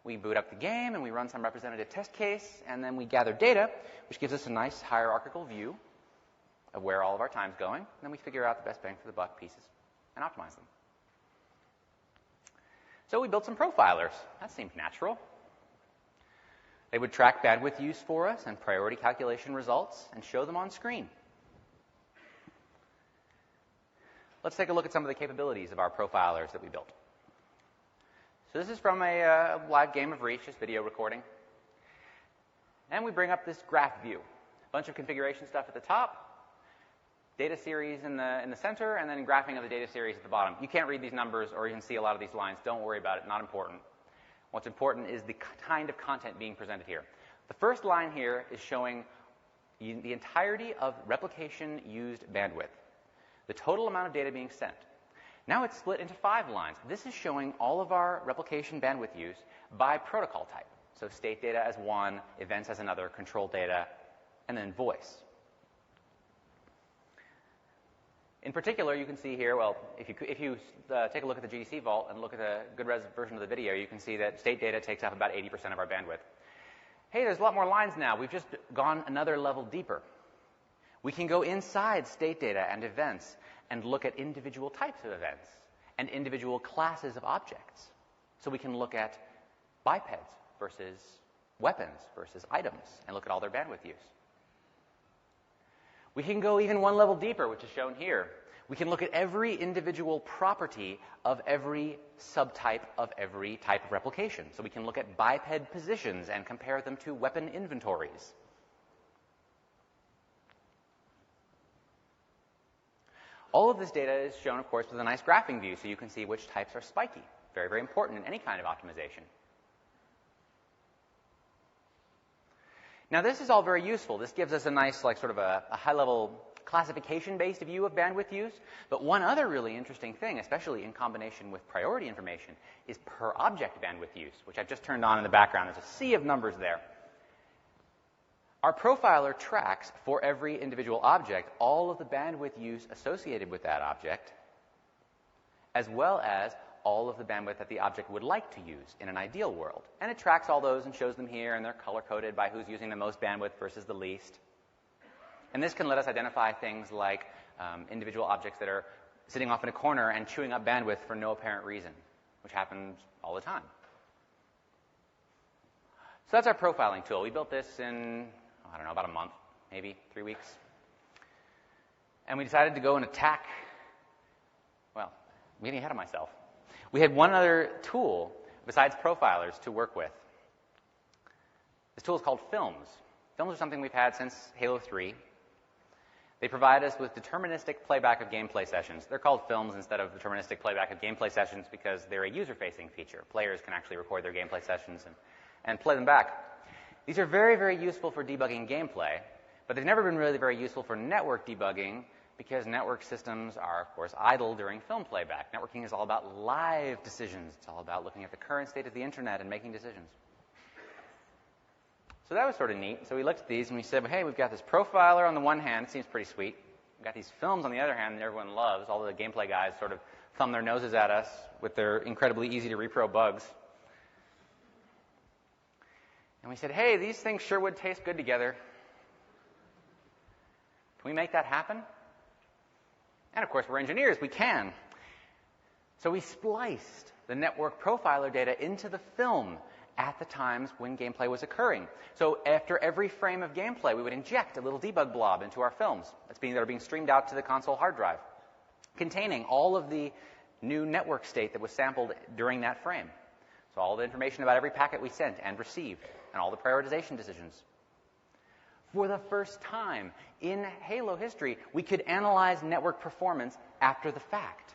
we boot up the game, and we run some representative test case, and then we gather data, which gives us a nice hierarchical view of where all of our time's going. And then we figure out the best bang for the buck pieces and optimize them. So we built some profilers. That seemed natural. They would track bandwidth use for us and priority calculation results and show them on screen. Let's take a look at some of the capabilities of our profilers that we built. So this is from a live game of Reach, just video recording. And we bring up this graph view. A bunch of configuration stuff at the top, data series in the center, and then graphing of the data series at the bottom. You can't read these numbers or even see a lot of these lines. Don't worry about it. Not important. What's important is the kind of content being presented here. The first line here is showing the entirety of replication used bandwidth, the total amount of data being sent. Now it's split into 5 lines. This is showing all of our replication bandwidth use by protocol type. So state data as one, events as another, control data, and then voice. In particular, you can see here, well, if you take a look at the GDC vault and look at the good res version of the video, you can see that state data takes up about 80% of our bandwidth. Hey, there's a lot more lines now. We've just gone another level deeper. We can go inside state data and events and look at individual types of events and individual classes of objects. So we can look at bipeds versus weapons versus items and look at all their bandwidth use. We can go even one level deeper, which is shown here. We can look at every individual property of every subtype of every type of replication. So we can look at biped positions and compare them to weapon inventories. All of this data is shown, of course, with a nice graphing view, so you can see which types are spiky. Very, very important in any kind of optimization. Now, this is all very useful. This gives us a nice, like, sort of a high-level classification-based view of bandwidth use. But one other really interesting thing, especially in combination with priority information, is per-object bandwidth use, which I've just turned on in the background. There's a sea of numbers there. Our profiler tracks for every individual object all of the bandwidth use associated with that object, as well as all of the bandwidth that the object would like to use in an ideal world. And it tracks all those and shows them here, and they're color-coded by who's using the most bandwidth versus the least. And this can let us identify things like individual objects that are sitting off in a corner and chewing up bandwidth for no apparent reason, which happens all the time. So that's our profiling tool. We built this in, I don't know, about a month, maybe 3 weeks. And we decided to go and attack, well, I'm getting ahead of myself. We had one other tool besides profilers to work with. This tool is called films. Films are something we've had since Halo 3. They provide us with deterministic playback of gameplay sessions. They're called films instead of deterministic playback of gameplay sessions because they're a user-facing feature. Players can actually record their gameplay sessions and play them back. These are very, very useful for debugging gameplay, but they've never been really very useful for network debugging because network systems are, of course, idle during film playback. Networking is all about live decisions. It's all about looking at the current state of the internet and making decisions. So that was sort of neat. So we looked at these and we said, well, hey, we've got this profiler on the one hand. It seems pretty sweet. We've got these films on the other hand that everyone loves. All the gameplay guys sort of thumb their noses at us with their incredibly easy to repro bugs. And we said, hey, these things sure would taste good together. Can we make that happen? And of course, we're engineers. We can. So we spliced the network profiler data into the film at the times when gameplay was occurring. So after every frame of gameplay, we would inject a little debug blob into our films that are being streamed out to the console hard drive, containing all of the new network state that was sampled during that frame. So all the information about every packet we sent and received, and all the prioritization decisions. For the first time in Halo history, we could analyze network performance after the fact,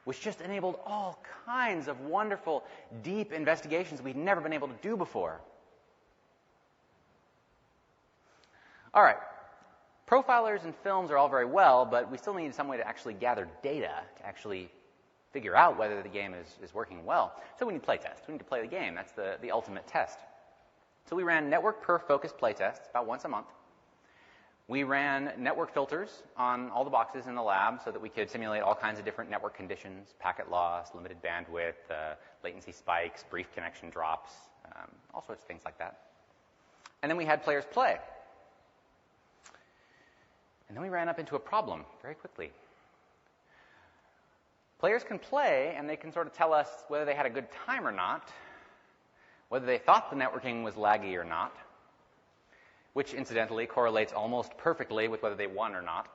which just enabled all kinds of wonderful, deep investigations we'd never been able to do before. All right. Profilers and films are all very well, but we still need some way to actually gather data to actually figure out whether the game is working well. So we need playtests. We need to play the game. That's the ultimate test. So we ran network perf focused playtests about once a month. We ran network filters on all the boxes in the lab so that we could simulate all kinds of different network conditions, packet loss, limited bandwidth, latency spikes, brief connection drops, all sorts of things like that. And then we had players play. And then we ran up into a problem very quickly. Players can play, and they can sort of tell us whether they had a good time or not, whether they thought the networking was laggy or not, which incidentally correlates almost perfectly with whether they won or not.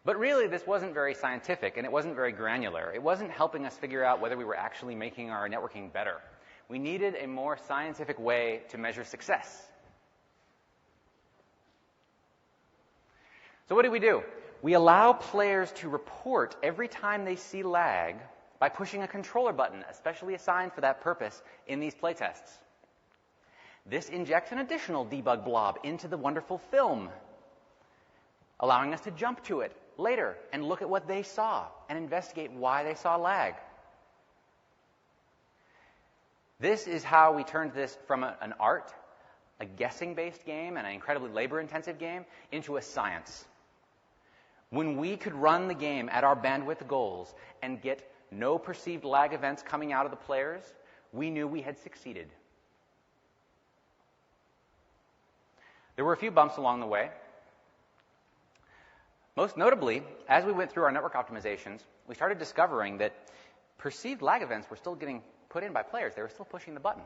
But really, this wasn't very scientific, and it wasn't very granular. It wasn't helping us figure out whether we were actually making our networking better. We needed a more scientific way to measure success. So what do? We allow players to report every time they see lag by pushing a controller button, especially assigned for that purpose, in these playtests. This injects an additional debug blob into the wonderful film, allowing us to jump to it later and look at what they saw and investigate why they saw lag. This is how we turned this from an art, a guessing-based game, and an incredibly labor-intensive game, into a science. When we could run the game at our bandwidth goals and get no perceived lag events coming out of the players, we knew we had succeeded. There were a few bumps along the way. Most notably, as we went through our network optimizations, we started discovering that perceived lag events were still getting put in by players. They were still pushing the button.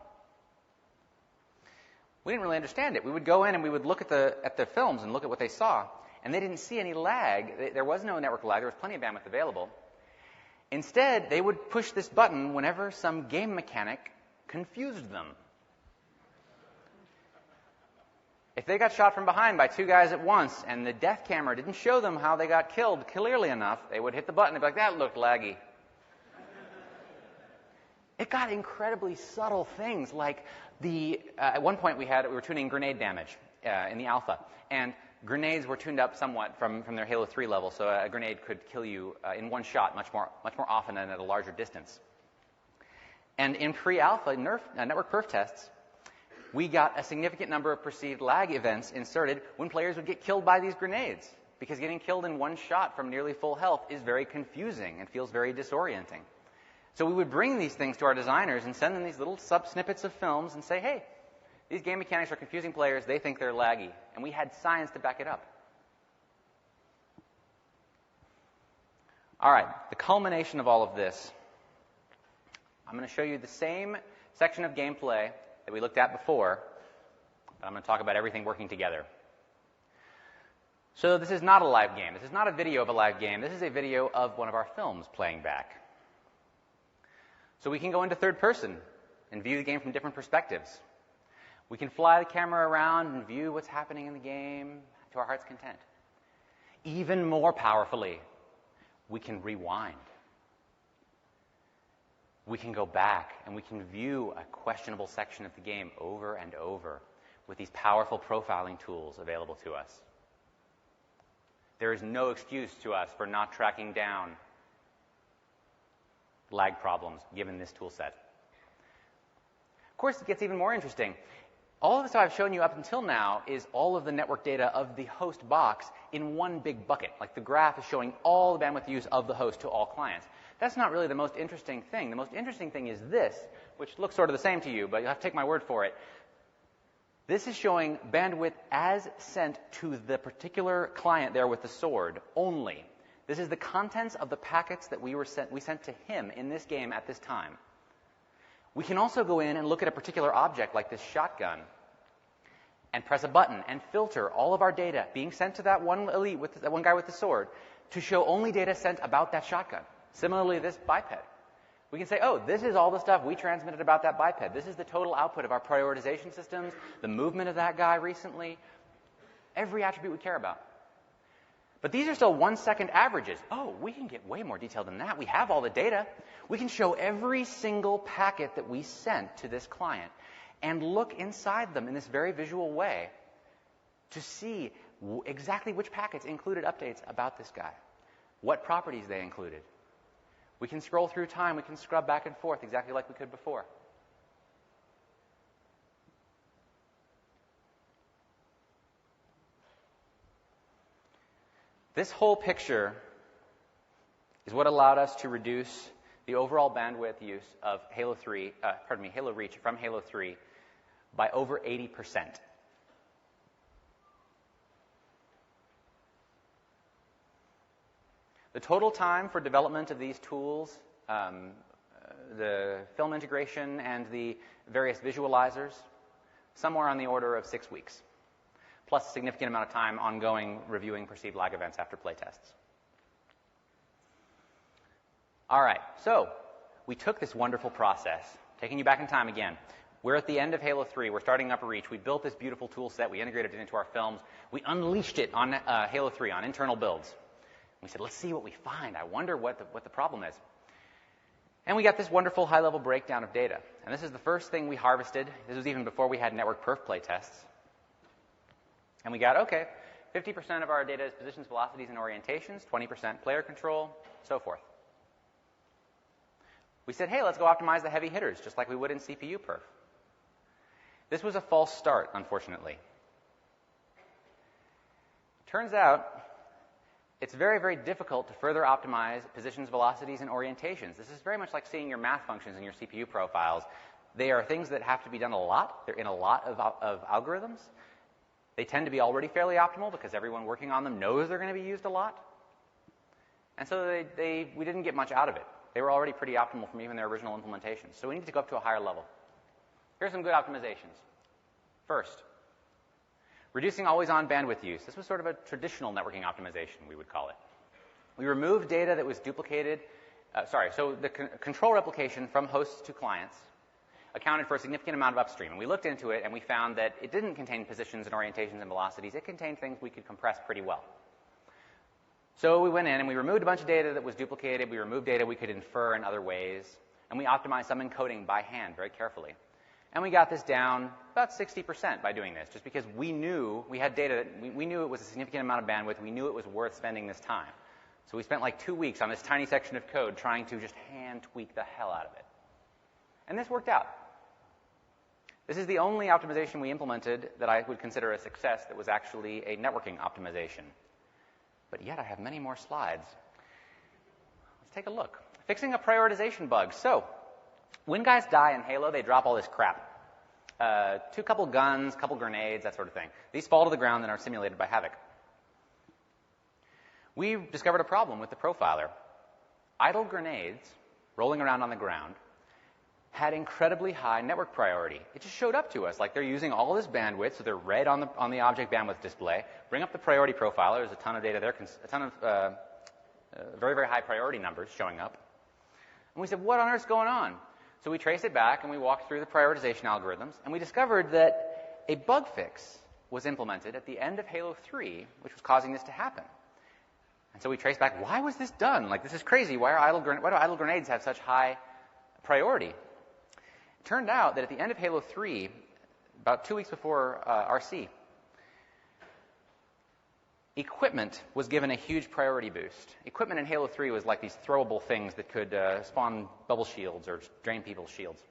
We didn't really understand it. We would go in and we would look at the films and look at what they saw, and they didn't see any lag. There was no network lag. There was plenty of bandwidth available. Instead, they would push this button whenever some game mechanic confused them. If they got shot from behind by two guys at once and the death camera didn't show them how they got killed clearly enough, they would hit the button and be like, that looked laggy. It got incredibly subtle things like at one point we were tuning grenade damage in the alpha, and grenades were tuned up somewhat from their Halo 3 level, so a grenade could kill you in one shot much more often and at a larger distance. And in pre-alpha network perf tests, we got a significant number of perceived lag events inserted when players would get killed by these grenades, because getting killed in one shot from nearly full health is very confusing and feels very disorienting. So we would bring these things to our designers and send them these little sub-snippets of films and say, hey, these game mechanics are confusing players. They think they're laggy. And we had science to back it up. All right, the culmination of all of this. I'm going to show you the same section of gameplay that we looked at before, but I'm going to talk about everything working together. So this is not a live game. This is not a video of a live game. This is a video of one of our films playing back. So we can go into third person and view the game from different perspectives. We can fly the camera around and view what's happening in the game to our heart's content. Even more powerfully, we can rewind. We can go back and we can view a questionable section of the game over and over with these powerful profiling tools available to us. There is no excuse to us for not tracking down lag problems given this tool set. Of course, it gets even more interesting. All of this I've shown you up until now is all of the network data of the host box in one big bucket. Like the graph is showing all the bandwidth use of the host to all clients. That's not really the most interesting thing. The most interesting thing is this, which looks sort of the same to you, but you'll have to take my word for it. This is showing bandwidth as sent to the particular client there with the sword only. This is the contents of the packets that we sent to him in this game at this time. We can also go in and look at a particular object like this shotgun and press a button and filter all of our data being sent to that one elite, that one guy with the sword, to show only data sent about that shotgun. Similarly, this biped. We can say, oh, this is all the stuff we transmitted about that biped. This is the total output of our prioritization systems, the movement of that guy recently, every attribute we care about. But these are still 1-second averages. Oh, we can get way more detailed than that. We have all the data. We can show every single packet that we sent to this client and look inside them in this very visual way to see exactly which packets included updates about this guy, what properties they included. We can scroll through time. We can scrub back and forth exactly like we could before. This whole picture is what allowed us to reduce the overall bandwidth use of Halo Reach from Halo 3 by over 80%. The total time for development of these tools, the film integration and the various visualizers, somewhere on the order of 6 weeks, plus a significant amount of time ongoing reviewing perceived lag events after playtests. All right, so we took this wonderful process, taking you back in time again. We're at the end of Halo 3. We're starting up Reach. We built this beautiful tool set. We integrated it into our films. We unleashed it on Halo 3, on internal builds. We said, let's see what we find. I wonder what the problem is. And we got this wonderful high-level breakdown of data. And this is the first thing we harvested. This was even before we had network perf playtests. And we got, okay, 50% of our data is positions, velocities, and orientations, 20% player control, so forth. We said, hey, let's go optimize the heavy hitters, just like we would in CPU perf. This was a false start, unfortunately. Turns out, it's very, very difficult to further optimize positions, velocities, and orientations. This is very much like seeing your math functions in your CPU profiles. They are things that have to be done a lot. They're in a lot of algorithms. They tend to be already fairly optimal because everyone working on them knows they're going to be used a lot. And so we didn't get much out of it. They were already pretty optimal from even their original implementations. So we need to go up to a higher level. Here's some good optimizations. First, reducing always-on bandwidth use. This was sort of a traditional networking optimization, we would call it. We removed data that was duplicated. So the control replication from hosts to clients accounted for a significant amount of upstream. And we looked into it, and we found that it didn't contain positions and orientations and velocities. It contained things we could compress pretty well. So we went in, and we removed a bunch of data that was duplicated. We removed data we could infer in other ways. And we optimized some encoding by hand very carefully. And we got this down about 60% by doing this, just because we knew we had data that we knew it was a significant amount of bandwidth. We knew it was worth spending this time. So we spent like 2 weeks on this tiny section of code trying to just hand tweak the hell out of it. And this worked out. This is the only optimization we implemented that I would consider a success that was actually a networking optimization. But yet I have many more slides. Let's take a look. Fixing a prioritization bug. So when guys die in Halo, they drop all this crap. Couple guns, couple grenades, that sort of thing. These fall to the ground and are simulated by Havoc. We discovered a problem with the profiler. Idle grenades rolling around on the ground had incredibly high network priority. It just showed up to us like they're using all this bandwidth, so they're red on the object bandwidth display. Bring up the priority profiler. There's a ton of data there, a ton of very, very high priority numbers showing up. And we said, what on earth's going on? So we traced it back, and we walked through the prioritization algorithms, and we discovered that a bug fix was implemented at the end of Halo 3, which was causing this to happen. And so we traced back, why was this done? Like, this is crazy. Why do idle grenades have such high priority? It turned out that at the end of Halo 3, about 2 weeks before RC, equipment was given a huge priority boost. Equipment in Halo 3 was like these throwable things that could spawn bubble shields or drain people's shields.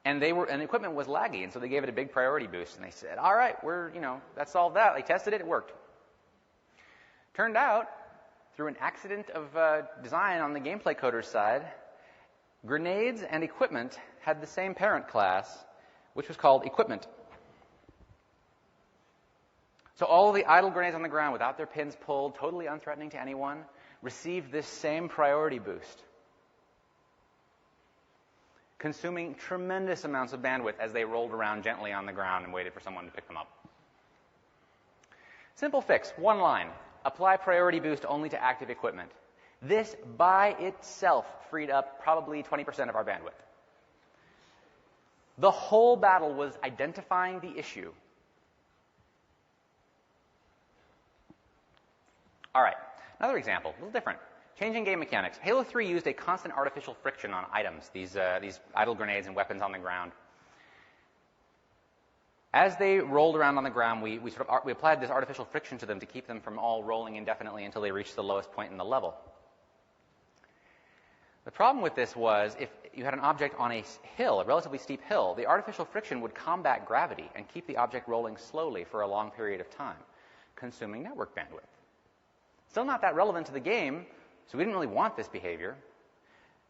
And equipment was laggy, and so they gave it a big priority boost. And they said, all right, that solved that. They tested it, it worked. Turned out, through an accident of design on the gameplay coder's side, grenades and equipment had the same parent class, which was called equipment. So all of the idle grenades on the ground without their pins pulled, totally unthreatening to anyone, received this same priority boost, consuming tremendous amounts of bandwidth as they rolled around gently on the ground and waited for someone to pick them up. Simple fix, one line. Apply priority boost only to active equipment. This by itself freed up probably 20% of our bandwidth. The whole battle was identifying the issue. All right, another example, a little different. Changing game mechanics. Halo 3 used a constant artificial friction on items, these idle grenades and weapons on the ground. As they rolled around on the ground, we applied this artificial friction to them to keep them from all rolling indefinitely until they reached the lowest point in the level. The problem with this was if you had an object on a hill, a relatively steep hill, the artificial friction would combat gravity and keep the object rolling slowly for a long period of time, consuming network bandwidth. Still not that relevant to the game, so we didn't really want this behavior.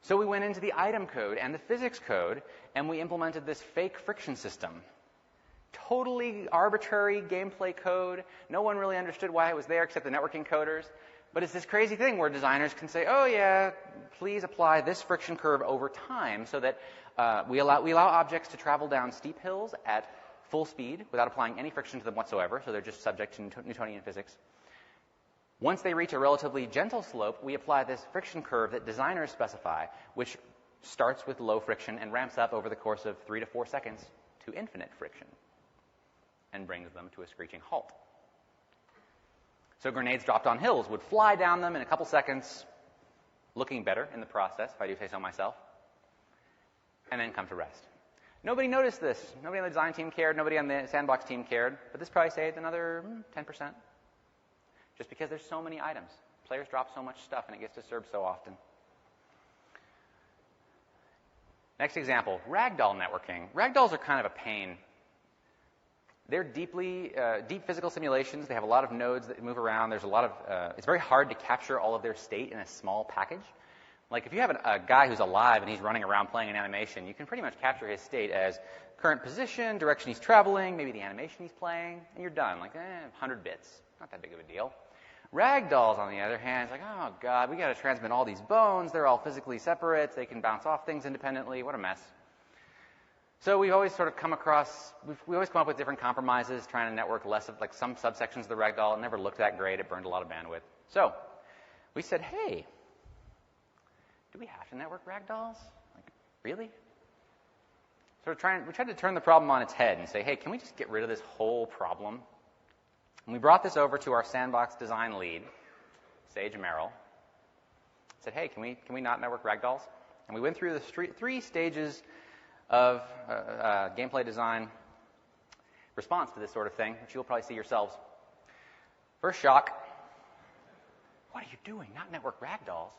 So we went into the item code and the physics code, and we implemented this fake friction system. Totally arbitrary gameplay code. No one really understood why it was there except the networking coders. But it's this crazy thing where designers can say, oh yeah, please apply this friction curve over time so that we allow objects to travel down steep hills at full speed without applying any friction to them whatsoever, so they're just subject to Newtonian physics. Once they reach a relatively gentle slope, we apply this friction curve that designers specify, which starts with low friction and ramps up over the course of 3 to 4 seconds to infinite friction and brings them to a screeching halt. So grenades dropped on hills would fly down them in a couple seconds, looking better in the process, if I do say so myself, and then come to rest. Nobody noticed this. Nobody on the design team cared. Nobody on the sandbox team cared. But this probably saved another 10%. Just because there's so many items. Players drop so much stuff, and it gets disturbed so often. Next example, ragdoll networking. Ragdolls are kind of a pain. They're deep physical simulations. They have a lot of nodes that move around. There's a lot of, it's very hard to capture all of their state in a small package. Like if you have a guy who's alive and he's running around playing an animation, you can pretty much capture his state as current position, direction he's traveling, maybe the animation he's playing, and you're done. Like 100 bits. Not that big of a deal. Ragdolls, on the other hand, it's like, oh God, we got to transmit all these bones. They're all physically separate. They can bounce off things independently. What a mess. So we've always sort of come up with different compromises, trying to network less of, like some subsections of the ragdoll. It never looked that great. It burned a lot of bandwidth. So we said, hey, do we have to network ragdolls? Like, really? So we tried to turn the problem on its head and say, hey, can we just get rid of this whole problem? And we brought this over to our sandbox design lead, Sage Merrill. Said, hey, can we not network ragdolls? And we went through the 3 stages of gameplay design response to this sort of thing, which you'll probably see yourselves. First shock. What are you doing? Not network ragdolls.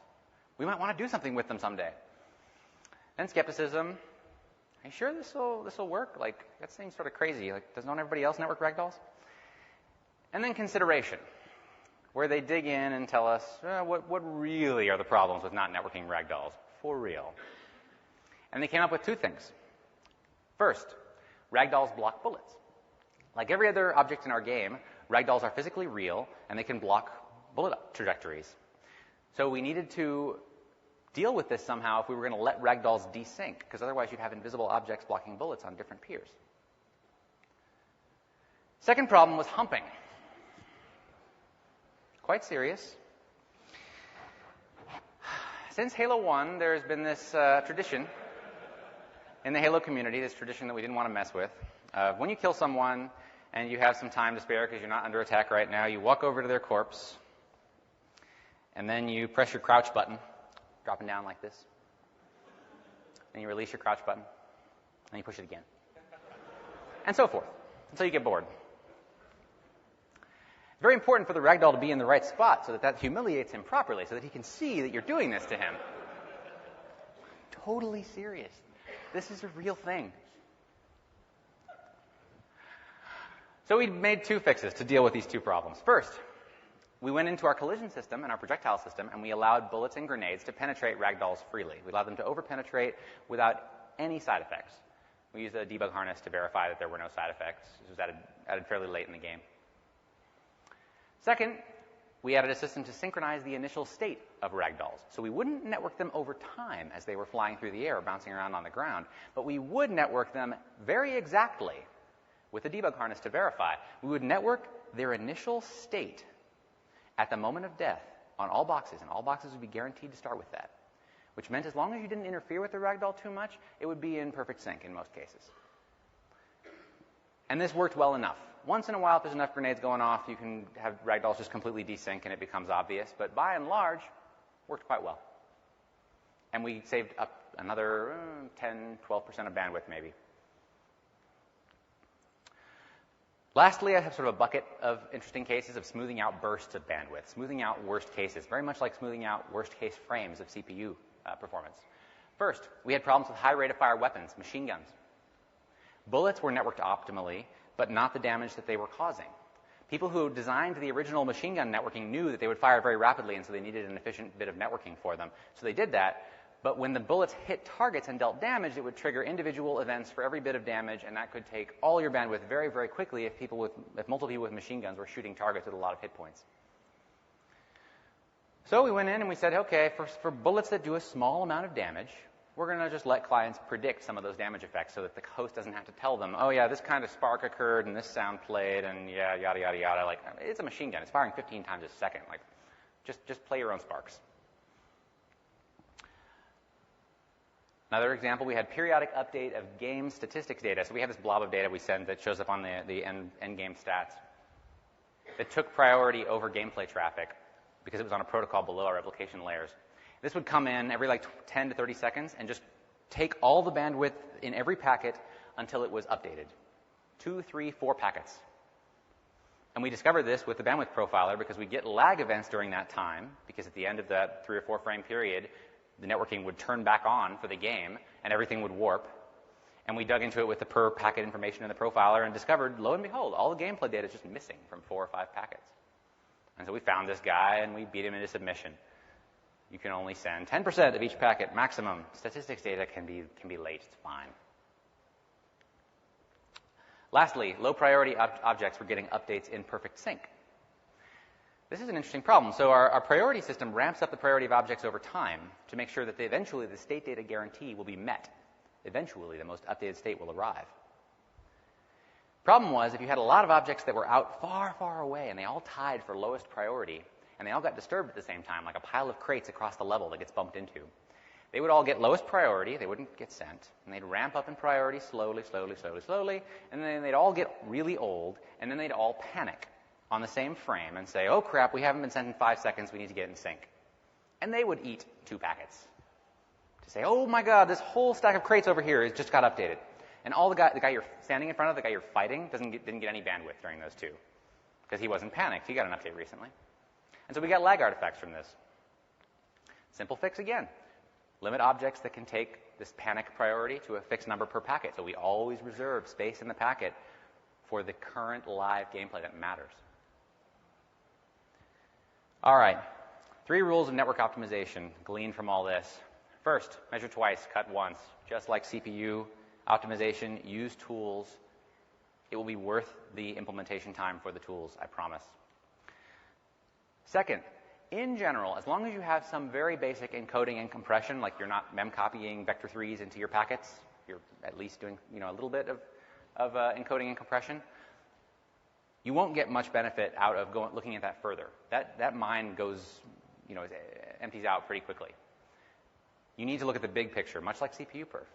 We might want to do something with them someday. Then skepticism. Are you sure this will work? Like, that seems sort of crazy. Like, doesn't everybody else network ragdolls? And then consideration, where they dig in and tell us what really are the problems with not networking ragdolls for real. And they came up with 2 things. First, ragdolls block bullets. Like every other object in our game, ragdolls are physically real, and they can block bullet trajectories. So we needed to deal with this somehow if we were going to let ragdolls desync, because otherwise you'd have invisible objects blocking bullets on different piers. Second problem was humping. Quite serious. Since Halo 1, there's been this tradition in the Halo community, this tradition that we didn't want to mess with. When you kill someone and you have some time to spare because you're not under attack right now, you walk over to their corpse, and then you press your crouch button, dropping down like this. Then you release your crouch button, and you push it again. And so forth, until you get bored. Very important for the ragdoll to be in the right spot so that humiliates him properly, so that he can see that you're doing this to him. Totally serious. This is a real thing. So we made 2 fixes to deal with these 2 problems. First, we went into our collision system and our projectile system, and we allowed bullets and grenades to penetrate ragdolls freely. We allowed them to over-penetrate without any side effects. We used a debug harness to verify that there were no side effects. This was added fairly late in the game. Second, we added a system to synchronize the initial state of ragdolls. So we wouldn't network them over time as they were flying through the air or bouncing around on the ground, but we would network them very exactly with a debug harness to verify. We would network their initial state at the moment of death on all boxes, and all boxes would be guaranteed to start with that, which meant as long as you didn't interfere with the ragdoll too much, it would be in perfect sync in most cases. And this worked well enough. Once in a while, if there's enough grenades going off, you can have ragdolls just completely desync and it becomes obvious, but by and large, worked quite well. And we saved up another 10, 12% of bandwidth maybe. Lastly, I have sort of a bucket of interesting cases of smoothing out bursts of bandwidth, smoothing out worst cases, very much like smoothing out worst case frames of CPU performance. First, we had problems with high rate of fire weapons, machine guns. Bullets were networked optimally, but not the damage that they were causing. People who designed the original machine gun networking knew that they would fire very rapidly, and so they needed an efficient bit of networking for them. So they did that. But when the bullets hit targets and dealt damage, it would trigger individual events for every bit of damage, and that could take all your bandwidth very, very quickly if multiple people with machine guns were shooting targets with a lot of hit points. So we went in and we said, okay, for bullets that do a small amount of damage, we're going to just let clients predict some of those damage effects so that the host doesn't have to tell them, oh yeah, this kind of spark occurred and this sound played and yeah, yada, yada, yada. Like, it's a machine gun. It's firing 15 times a second. Like, just play your own sparks. Another example, we had periodic update of game statistics data. So we have this blob of data we send that shows up on the end game stats that took priority over gameplay traffic because it was on a protocol below our replication layers. This would come in every like 10 to 30 seconds and just take all the bandwidth in every packet until it was updated. 2, 3, 4 packets. And we discovered this with the bandwidth profiler because we get lag events during that time, because at the end of that 3 or 4 frame period, the networking would turn back on for the game and everything would warp. And we dug into it with the per packet information in the profiler and discovered, lo and behold, all the gameplay data is just missing from 4 or 5 packets. And so we found this guy and we beat him into submission. You can only send 10% of each packet maximum. Statistics data can be late. It's fine. Lastly, low priority objects were getting updates in perfect sync. This is an interesting problem. So our priority system ramps up the priority of objects over time to make sure that eventually the state data guarantee will be met. Eventually, the most updated state will arrive. Problem was, if you had a lot of objects that were out far, far away and they all tied for lowest priority, and they all got disturbed at the same time, like a pile of crates across the level that gets bumped into, they would all get lowest priority, they wouldn't get sent, and they'd ramp up in priority slowly, and then they'd all get really old, and then they'd all panic on the same frame and say, oh crap, we haven't been sent in 5 seconds, we need to get in sync. And they would eat 2 packets to say, oh my god, this whole stack of crates over here has just got updated. And all the guy you're standing in front of, the guy you're fighting, didn't get any bandwidth during those 2, because he wasn't panicked. He got an update recently. And so we got lag artifacts from this. Simple fix again. Limit objects that can take this panic priority to a fixed number per packet. So we always reserve space in the packet for the current live gameplay that matters. All right. 3 rules of network optimization gleaned from all this. First, measure twice, cut once. Just like CPU optimization, use tools. It will be worth the implementation time for the tools, I promise. Second, in general, as long as you have some very basic encoding and compression, like you're not mem-copying vector 3s into your packets, you're at least doing a little bit of encoding and compression, you won't get much benefit out of looking at that further. That mine goes, empties out pretty quickly. You need to look at the big picture, much like CPU perf.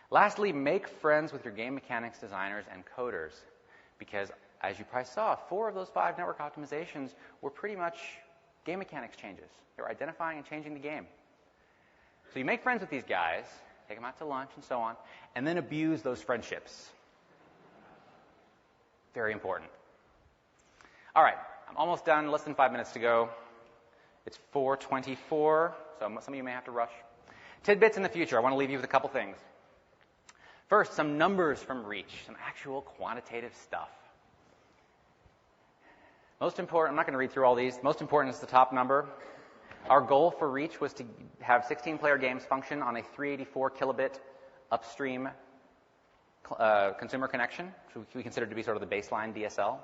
Lastly, make friends with your game mechanics designers and coders, because as you probably saw, 4 of those 5 network optimizations were pretty much game mechanics changes. They were identifying and changing the game. So you make friends with these guys, take them out to lunch and so on, and then abuse those friendships. Very important. All right, I'm almost done, less than 5 minutes to go. It's 4:24, so some of you may have to rush. Tidbits in the future. I want to leave you with a couple things. First, some numbers from Reach, some actual quantitative stuff. Most important, I'm not going to read through all these. Most important is the top number. Our goal for Reach was to have 16-player games function on a 384 kilobit upstream consumer connection, which we considered to be sort of the baseline DSL.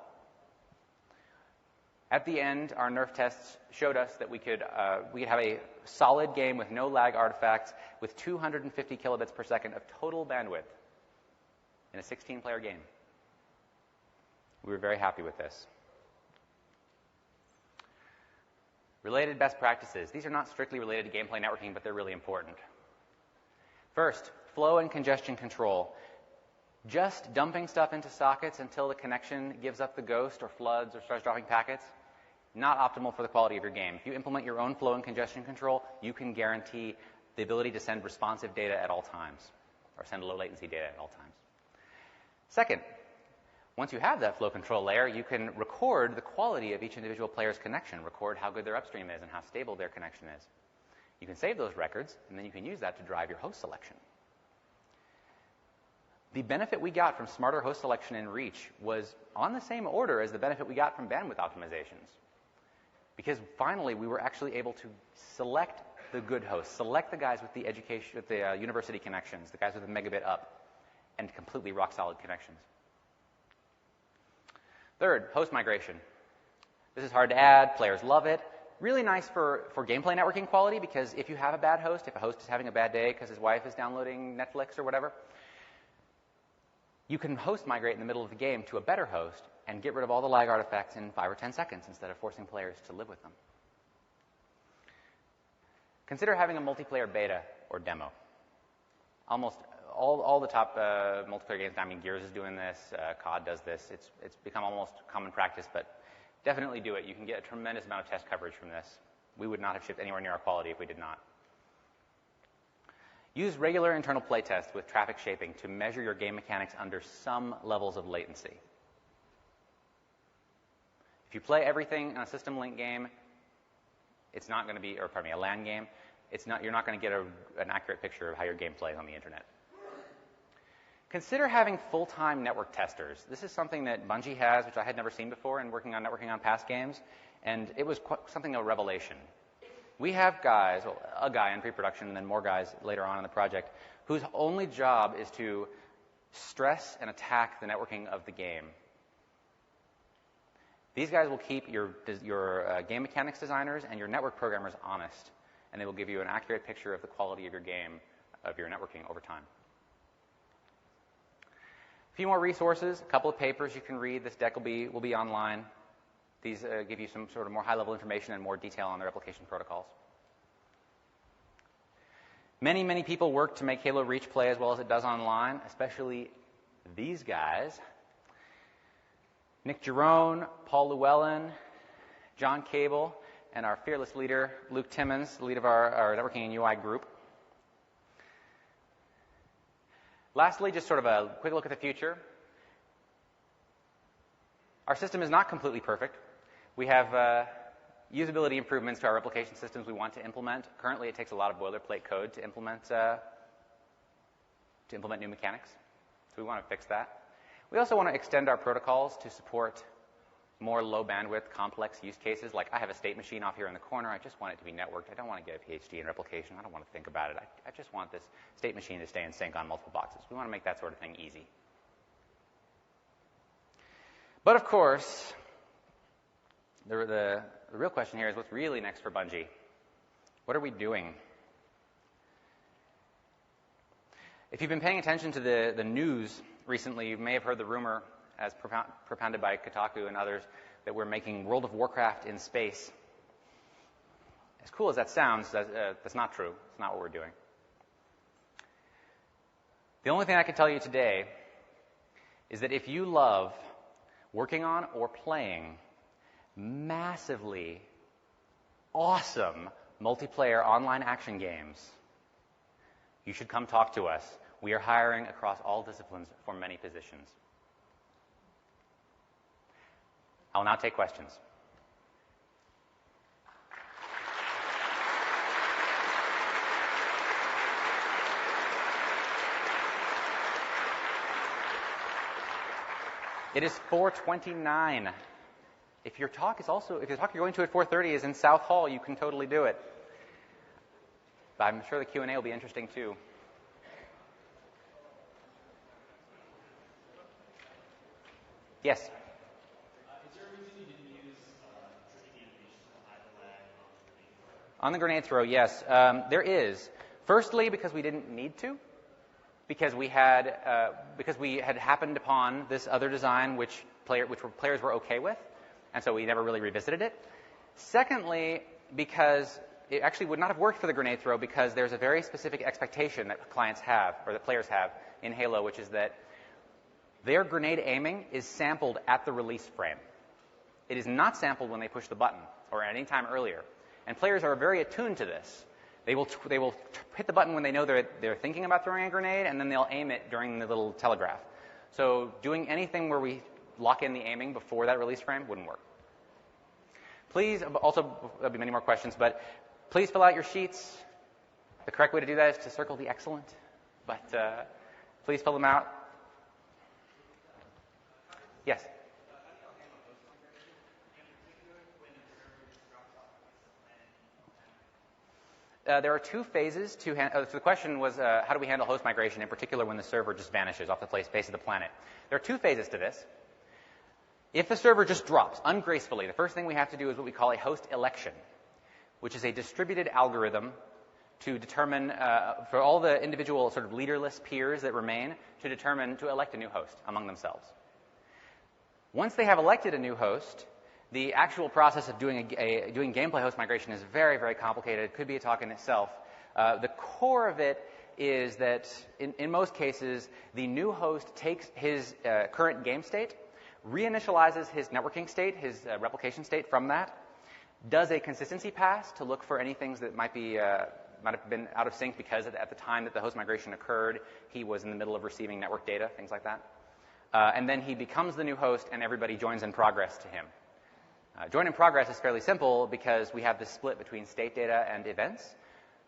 At the end, our nerf tests showed us that we could have a solid game with no lag artifacts with 250 kilobits per second of total bandwidth in a 16-player game. We were very happy with this. Related best practices. These are not strictly related to gameplay networking, but they're really important. First, flow and congestion control. Just dumping stuff into sockets until the connection gives up the ghost or floods or starts dropping packets, not optimal for the quality of your game. If you implement your own flow and congestion control, you can guarantee the ability to send responsive data at all times, or send low latency data at all times. Second, once you have that flow control layer, you can record the quality of each individual player's connection, record how good their upstream is and how stable their connection is. You can save those records, and then you can use that to drive your host selection. The benefit we got from smarter host selection in Reach was on the same order as the benefit we got from bandwidth optimizations. Because finally, we were actually able to select the good hosts, select the guys with the university connections, the guys with the megabit up, and completely rock-solid connections. Third, host migration. This is hard to add. Players love it. Really nice for gameplay networking quality, because if you have a bad host, if a host is having a bad day because his wife is downloading Netflix or whatever, you can host migrate in the middle of the game to a better host and get rid of all the lag artifacts in 5 or 10 seconds instead of forcing players to live with them. Consider having a multiplayer beta or demo. Almost all the top multiplayer games, I mean, Gears is doing this, COD does this. It's become almost common practice, but definitely do it. You can get a tremendous amount of test coverage from this. We would not have shipped anywhere near our quality if we did not. Use regular internal playtests with traffic shaping to measure your game mechanics under some levels of latency. If you play everything in a system link game, it's not going to be, or pardon me, a LAN game, you're not going to get an accurate picture of how your game plays on the internet. Consider having full-time network testers. This is something that Bungie has, which I had never seen before in working on past games, and it was something of a revelation. We have guys, well, a guy in pre-production and then more guys later on in the project, whose only job is to stress and attack the networking of the game. These guys will keep your game mechanics designers and your network programmers honest, and they will give you an accurate picture of the quality of your game, of your networking over time. A few more resources, a couple of papers you can read. This deck will be online. These give you some sort of more high-level information and more detail on the replication protocols. Many, many people work to make Halo Reach play as well as it does online, especially these guys. Nick Jerome, Paul Llewellyn, John Cable, and our fearless leader, Luke Timmons, the lead of our networking and UI group. Lastly, just sort of a quick look at the future. Our system is not completely perfect. We have usability improvements to our replication systems we want to implement. Currently, it takes a lot of boilerplate code to implement new mechanics. So we want to fix that. We also want to extend our protocols to support more low bandwidth, complex use cases. Like I have a state machine off here in the corner. I just want it to be networked. I don't want to get a PhD in replication. I don't want to think about it. I just want this state machine to stay in sync on multiple boxes. We want to make that sort of thing easy. But of course, the real question here is what's really next for Bungie? What are we doing? If you've been paying attention to the news recently, you may have heard the rumor, as propounded by Kotaku and others, that we're making World of Warcraft in space. As cool as that sounds, that's not true. It's not what we're doing. The only thing I can tell you today is that if you love working on or playing massively awesome multiplayer online action games, you should come talk to us. We are hiring across all disciplines for many positions. I will now take questions. It is 4:29. If your talk you're going to at 4:30 is in South Hall, you can totally do it. But I'm sure the Q&A will be interesting too. Yes? Is there a reason you didn't use tricky animations to hide the lag on the grenade throw? Yes, there is. Firstly, because we didn't need to. Because we had happened upon this other design which players were okay with, and so we never really revisited it. Secondly, because it actually would not have worked for the grenade throw, because there's a very specific expectation that clients have, or that players have in Halo, which is that their grenade aiming is sampled at the release frame. It is not sampled when they push the button or at any time earlier. And players are very attuned to this. They will hit the button when they know they're thinking about throwing a grenade, and then they'll aim it during the little telegraph. So doing anything where we lock in the aiming before that release frame wouldn't work. Please, also, there'll be many more questions, but please fill out your sheets. The correct way to do that is to circle the excellent, but please fill them out. Yes? There are two phases to so the question was, how do we handle host migration, in particular when the server just vanishes off the face of the planet? There are two phases to this. If the server just drops ungracefully, the first thing we have to do is what we call a host election, which is a distributed algorithm to determine, for all the individual sort of leaderless peers that remain, to elect a new host among themselves. Once they have elected a new host, the actual process of doing gameplay host migration is very, very complicated. It could be a talk in itself. The core of it is that, in most cases, the new host takes his current game state, reinitializes his networking state, his replication state from that, does a consistency pass to look for any things that might have been out of sync because at the time that the host migration occurred, he was in the middle of receiving network data, things like that. And then he becomes the new host, and everybody joins in progress to him. Join in progress is fairly simple because we have this split between state data and events.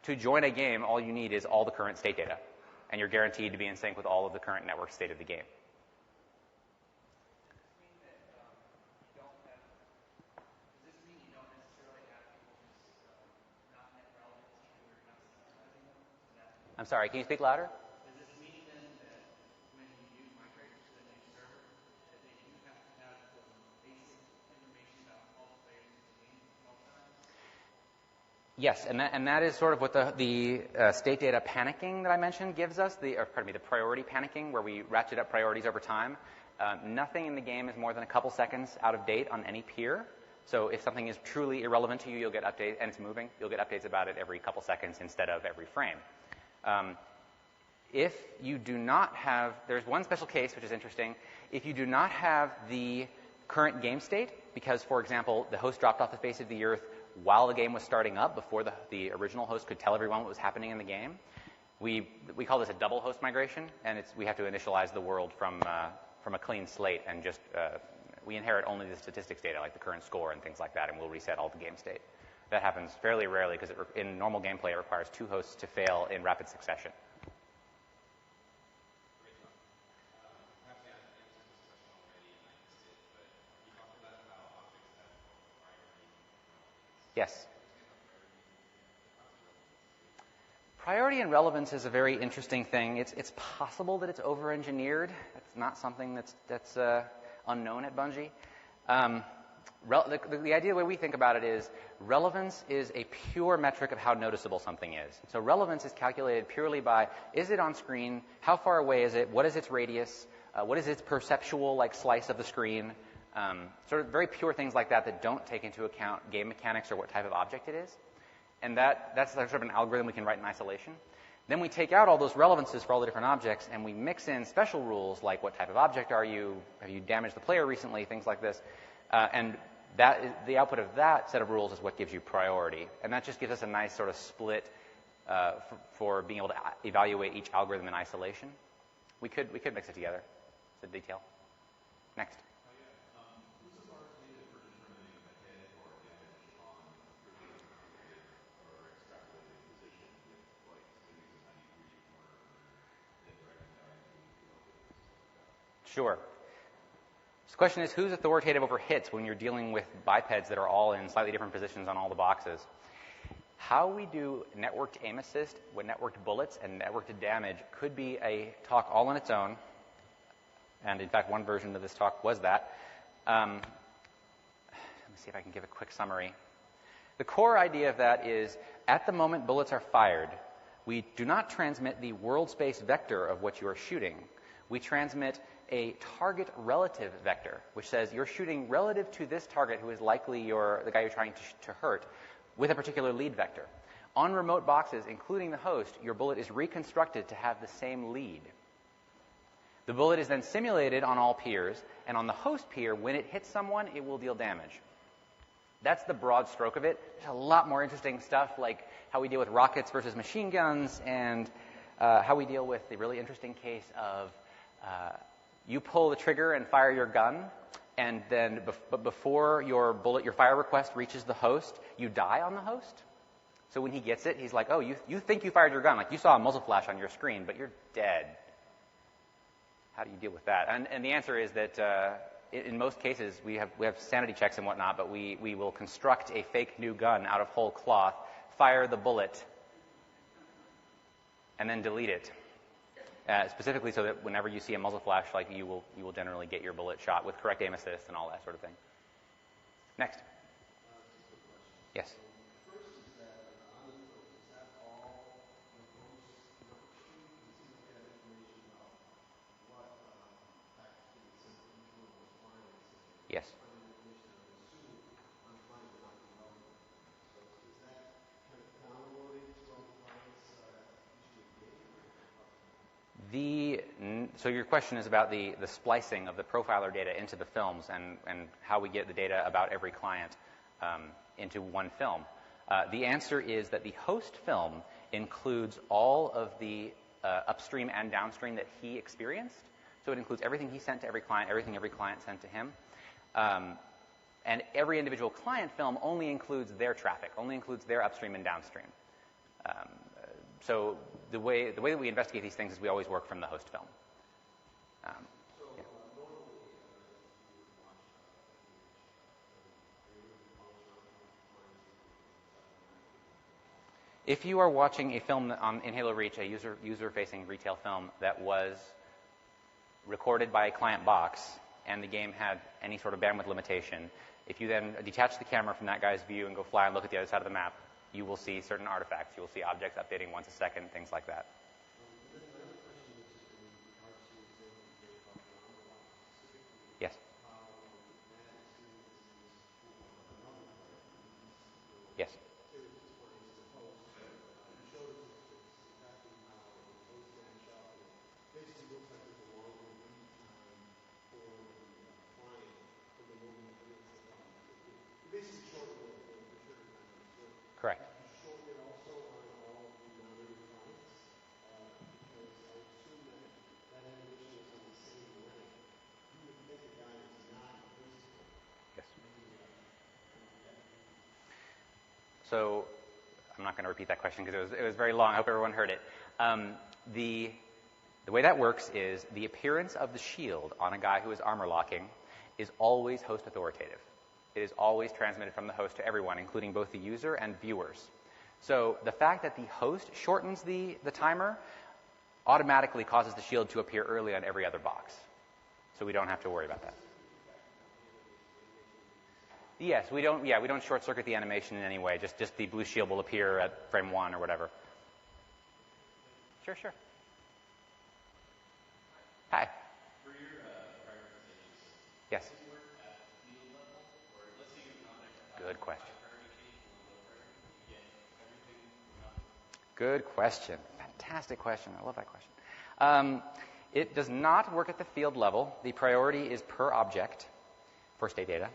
To join a game, all you need is all the current state data, and you're guaranteed to be in sync with all of the current network state of the game. I'm sorry, can you speak louder? Yes, and that is sort of what the state data panicking that I mentioned gives us, the priority panicking, where we ratchet up priorities over time. Nothing in the game is more than a couple seconds out of date on any peer. So if something is truly irrelevant to you, you'll get updates, and it's moving, you'll get updates about it every couple seconds instead of every frame. If you do not have, there's one special case which is interesting. If you do not have the current game state, because, for example, the host dropped off the face of the earth while the game was starting up, before the original host could tell everyone what was happening in the game, we call this a double host migration, and we have to initialize the world from a clean slate, and just we inherit only the statistics data, like the current score and things like that, and we'll reset all the game state. That happens fairly rarely because in normal gameplay it requires two hosts to fail in rapid succession. Yes. Priority and relevance is a very interesting thing. It's possible that it's over-engineered. It's not something that's unknown at Bungie. The idea, the way we think about it is, relevance is a pure metric of how noticeable something is. So relevance is calculated purely by, is it on screen? How far away is it? What is its radius? What is its perceptual slice of the screen? Sort of very pure things like that don't take into account game mechanics or what type of object it is. And that's sort of an algorithm we can write in isolation. Then we take out all those relevances for all the different objects, and we mix in special rules like what type of object are you? Have you damaged the player recently? Things like this. And the output of that set of rules is what gives you priority. And that just gives us a nice sort of split for being able to evaluate each algorithm in isolation. We could mix it together. It's a detail. Next. Sure. So the question is, who's authoritative over hits when you're dealing with bipeds that are all in slightly different positions on all the boxes? How we do networked aim assist with networked bullets and networked damage could be a talk all on its own. And in fact, one version of this talk was that. Let me see if I can give a quick summary. The core idea of that is, at the moment bullets are fired, we do not transmit the world space vector of what you are shooting. We transmit a target relative vector, which says you're shooting relative to this target who is likely the guy you're trying to hurt. with a particular lead vector. On remote boxes, including the host, your bullet is reconstructed to have the same lead. The bullet is then simulated on all peers, and on the host peer, when it hits someone, it will deal damage. That's the broad stroke of it. There's a lot more interesting stuff, like how we deal with rockets versus machine guns, and how we deal with the really interesting case of you pull the trigger and fire your gun, and then before your fire request reaches the host, you die on the host. So when he gets it, he's like, oh, you think you fired your gun, like you saw a muzzle flash on your screen, but you're dead. How do you deal with that? And the answer is that in most cases, we have sanity checks and whatnot, but we will construct a fake new gun out of whole cloth, fire the bullet, and then delete it. Specifically so that whenever you see a muzzle flash, like you will generally get your bullet shot with correct aim assist and all that sort of thing. Next. Yes. Yes. So your question is about the splicing of the profiler data into the films and how we get the data about every client into one film. The answer is that the host film includes all of the upstream and downstream that he experienced. So it includes everything he sent to every client, everything every client sent to him. And every individual client film only includes their traffic, only includes their upstream and downstream. So the way that we investigate these things is we always work from the host film. Yeah. If you are watching a film in Halo Reach, a user-facing retail film that was recorded by a client box, and the game had any sort of bandwidth limitation, if you then detach the camera from that guy's view and go fly and look at the other side of the map, you will see certain artifacts. You will see objects updating once a second, things like that. Yes. Yes. Correct. Yes. So I'm not going to repeat that question because it was very long. I hope everyone heard it. The way that works is the appearance of the shield on a guy who is armor locking is always host authoritative. It is always transmitted from the host to everyone, including both the user and viewers. So the fact that the host shortens the timer automatically causes the shield to appear early on every other box. So we don't have to worry about that. Yes, we don't short circuit the animation in any way. Just the blue shield will appear at frame 1 or whatever. Sure. Hi. For your prioritization, Yes. does it work at field level, or let's say you're not like Good question. priority change and low priority, you get everything or nothing? Good question. Fantastic question. I love that question. It does not work at the field level. The priority is per object for state data.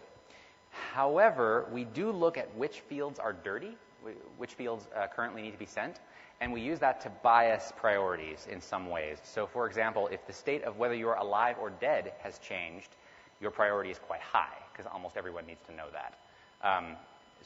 However, we do look at which fields are dirty, which fields currently need to be sent, and we use that to bias priorities in some ways. So, for example, if the state of whether you're alive or dead has changed, your priority is quite high, because almost everyone needs to know that.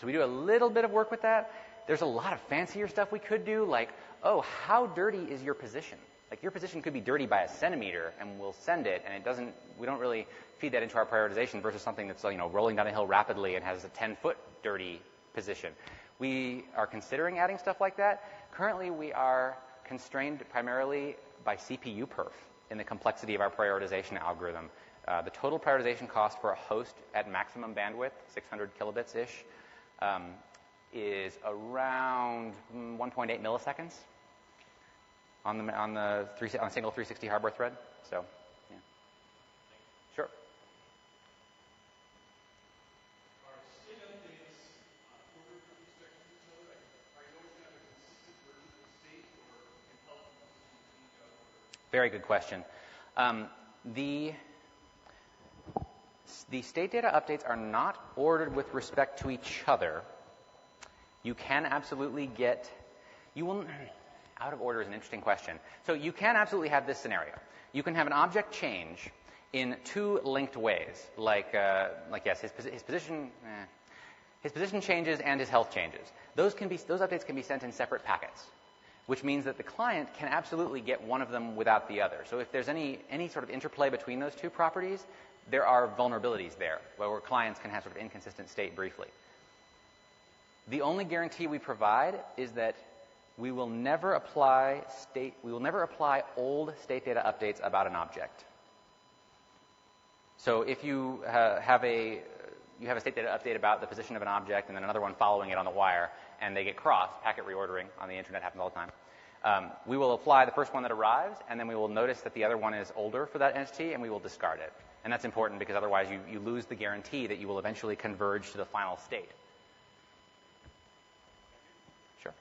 So we do a little bit of work with that. There's a lot of fancier stuff we could do, like, oh, how dirty is your position? Like, your position could be dirty by a centimeter, and we'll send it, and we don't really feed that into our prioritization versus something that's, rolling down a hill rapidly and has a 10-foot dirty position. We are considering adding stuff like that. Currently, we are constrained primarily by CPU perf in the complexity of our prioritization algorithm. The total prioritization cost for a host at maximum bandwidth, 600 kilobits-ish, is around 1.8 milliseconds on a single 360 hardware thread. So, yeah. Sure. Are state updates ordered respectively? Very good question. The state data updates are not ordered with respect to each other. You can absolutely get, out of order is an interesting question. So you can absolutely have this scenario. You can have an object change in two linked ways, like yes, his position changes and his health changes. Those updates can be sent in separate packets, which means that the client can absolutely get one of them without the other. So if there's any sort of interplay between those two properties, there are vulnerabilities there, where clients can have sort of inconsistent state briefly. The only guarantee we provide is that we will never apply old state data updates about an object. So if you have a state data update about the position of an object and then another one following it on the wire, and they get crossed, packet reordering on the internet happens all the time, we will apply the first one that arrives, and then we will notice that the other one is older for that entity, and we will discard it. And that's important because otherwise you lose the guarantee that you will eventually converge to the final state. Sure.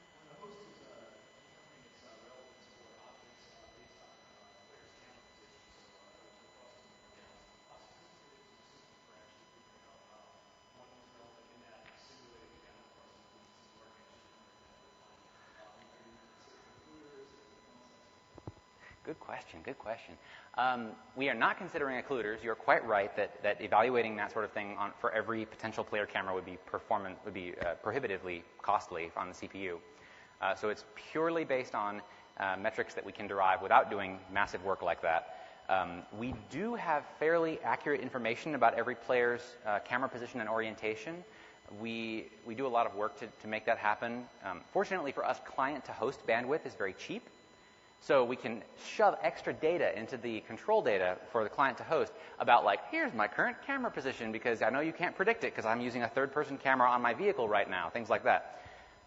When a host is determining its relevance for objects based on players' camera positions, so across different accounts, how sophisticated is your system for actually figuring out what is relevant in that simulated camera across different systems where it actually generate that real-time? Are you considering occluders? Good question. Good question. We are not considering occluders. You're quite right that evaluating that sort of thing for every potential player camera would be prohibitively costly on the CPU. So it's purely based on metrics that we can derive without doing massive work like that. We do have fairly accurate information about every player's camera position and orientation. We do a lot of work to make that happen. Fortunately for us, client-to-host bandwidth is very cheap. So we can shove extra data into the control data for the client to host about, like, here's my current camera position because I know you can't predict it because I'm using a third-person camera on my vehicle right now, things like that.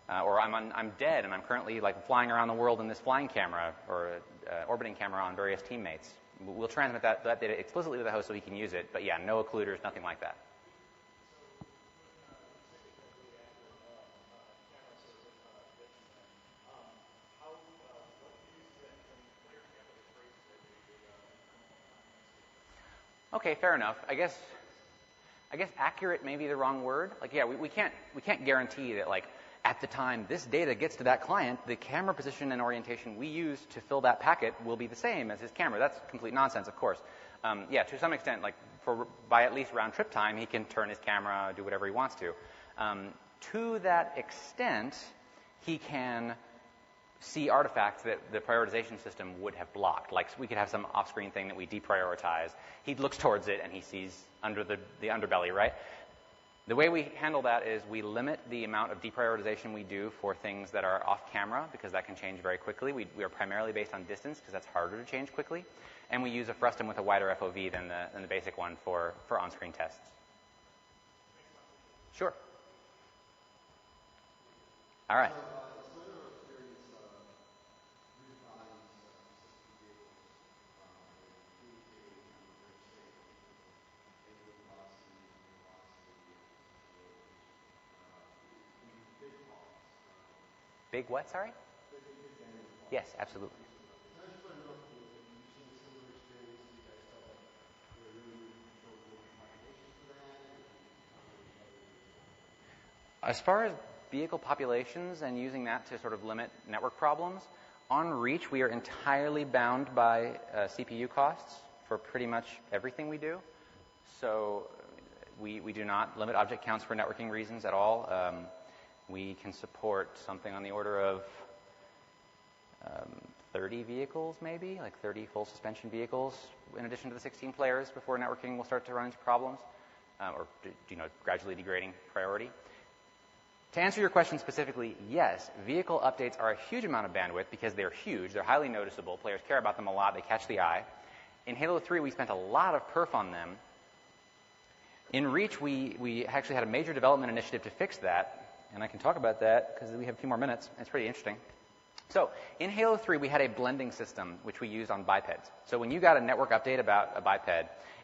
Or I'm dead and I'm currently like flying around the world in this flying camera or orbiting camera on various teammates. We'll transmit that data explicitly to the host so he can use it. But yeah, no occluders, nothing like that. Okay, fair enough. I guess accurate may be the wrong word. Like, yeah, we can't guarantee that, like, at the time this data gets to that client, the camera position and orientation we use to fill that packet will be the same as his camera. That's complete nonsense, of course. Yeah, to some extent, like, by at least round trip time, he can turn his camera, do whatever he wants to. To that extent, he can see artifacts that the prioritization system would have blocked. Like, we could have some off-screen thing that we deprioritize. He looks towards it and he sees under the underbelly, right? The way we handle that is we limit the amount of deprioritization we do for things that are off-camera because that can change very quickly. We are primarily based on distance because that's harder to change quickly. And we use a frustum with a wider FOV than the basic one for on-screen tests. Sure. All right. Big what, sorry? Yes, absolutely. As far as vehicle populations and using that to sort of limit network problems, on reach we are entirely bound by CPU costs for pretty much everything we do. So we do not limit object counts for networking reasons at all. We can support something on the order of 30 vehicles, maybe, like 30 full suspension vehicles, in addition to the 16 players before networking will start to run into problems, or gradually degrading priority. To answer your question specifically, yes, vehicle updates are a huge amount of bandwidth because they're huge, they're highly noticeable, players care about them a lot, they catch the eye. In Halo 3, we spent a lot of perf on them. In Reach, we actually had a major development initiative to fix that. And I can talk about that because we have a few more minutes. It's pretty interesting. So in Halo 3, we had a blending system, which we used on bipeds. So when you got a network update about a biped,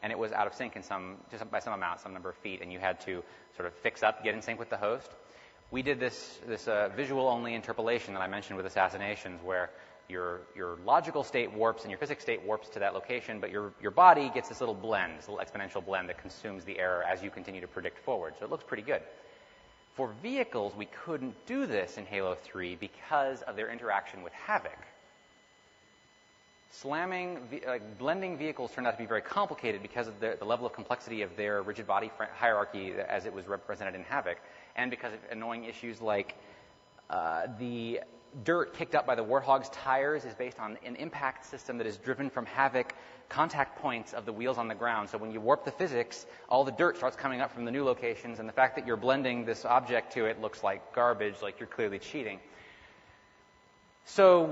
and it was out of sync by some amount, some number of feet, and you had to sort of fix up, get in sync with the host, we did this visual-only interpolation that I mentioned with Assassinations, where your logical state warps and your physics state warps to that location, but your body gets this little blend, this little exponential blend that consumes the error as you continue to predict forward. So it looks pretty good. For vehicles, we couldn't do this in Halo 3 because of their interaction with Havoc. Blending vehicles turned out to be very complicated because of the level of complexity of their rigid body hierarchy as it was represented in Havoc, and because of annoying issues like the dirt kicked up by the Warthog's tires is based on an impact system that is driven from Havoc contact points of the wheels on the ground. So when you warp the physics, all the dirt starts coming up from the new locations, and the fact that you're blending this object to it looks like garbage, like you're clearly cheating. So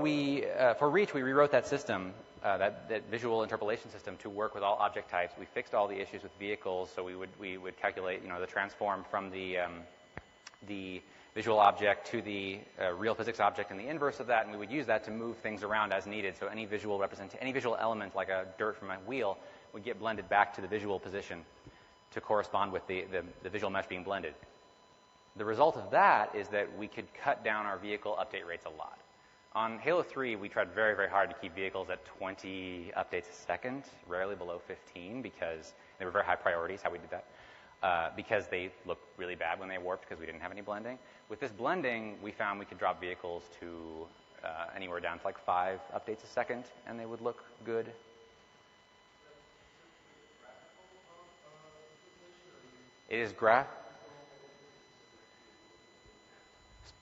for Reach, we rewrote that system, that visual interpolation system, to work with all object types. We fixed all the issues with vehicles, so we would calculate, the transform from the visual object to the real physics object and the inverse of that, and we would use that to move things around as needed. So any visual element, like a dirt from a wheel, would get blended back to the visual position to correspond with the visual mesh being blended. The result of that is that we could cut down our vehicle update rates a lot. On Halo 3, we tried very, very hard to keep vehicles at 20 updates a second, rarely below 15, because they were very high priorities, how we did that, because they looked really bad when they warped because we didn't have any blending. With this blending, we found we could drop vehicles to anywhere down to like 5 updates a second, and they would look good. It is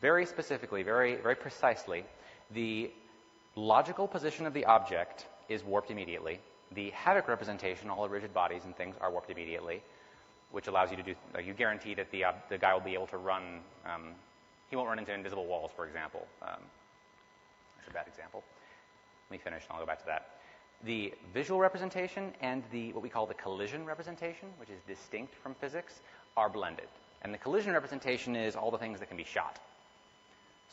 very specifically, very, very precisely. The logical position of the object is warped immediately. The Havoc representation, all the rigid bodies and things, are warped immediately, which allows you to do, you guarantee that the guy will be able to run, he won't run into invisible walls, for example. That's a bad example. Let me finish and I'll go back to that. The visual representation and what we call the collision representation, which is distinct from physics, are blended. And the collision representation is all the things that can be shot.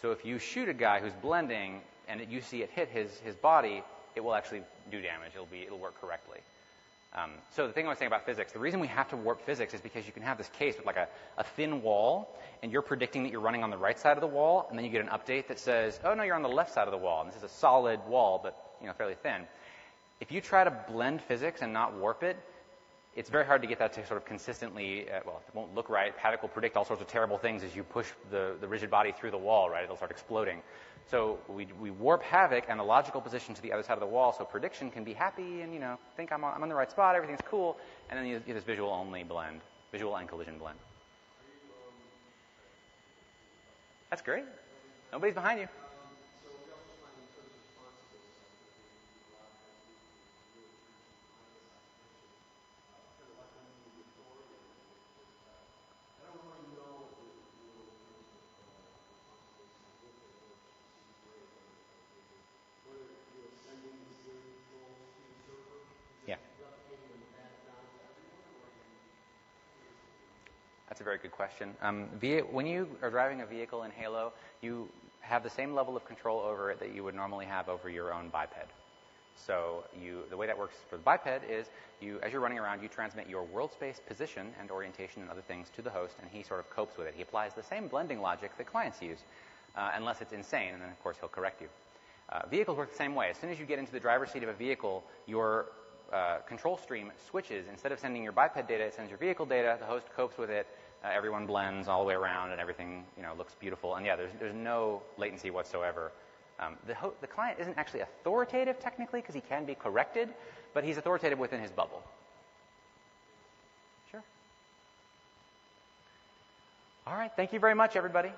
So if you shoot a guy who's blending and you see it hit his body, it will actually do damage. It'll work correctly. So the thing I was saying about physics, the reason we have to warp physics is because you can have this case with like a thin wall, and you're predicting that you're running on the right side of the wall, and then you get an update that says, oh no, you're on the left side of the wall, and this is a solid wall, but fairly thin. If you try to blend physics and not warp it, it's very hard to get that to sort of consistently, it won't look right. Havoc will predict all sorts of terrible things as you push the rigid body through the wall, right? It'll start exploding. So we warp Havoc and a logical position to the other side of the wall, so prediction can be happy and, think I'm on the right spot, everything's cool, and then you get this visual-only blend, visual and collision blend. That's great. Nobody's behind you. Yeah. That's a very good question. When you are driving a vehicle in Halo, you have the same level of control over it that you would normally have over your own biped. So the way that works for the biped is as you're running around, you transmit your world space position and orientation and other things to the host, and he sort of copes with it. He applies the same blending logic that clients use, unless it's insane, and then, of course, he'll correct you. Vehicles work the same way. As soon as you get into the driver's seat of a vehicle, your control stream switches. Instead of sending your biped data, it sends your vehicle data. The host copes with it. Everyone blends all the way around, and everything looks beautiful. And yeah, there's no latency whatsoever. The client isn't actually authoritative technically because he can be corrected, but he's authoritative within his bubble. Sure. All right. Thank you very much, everybody.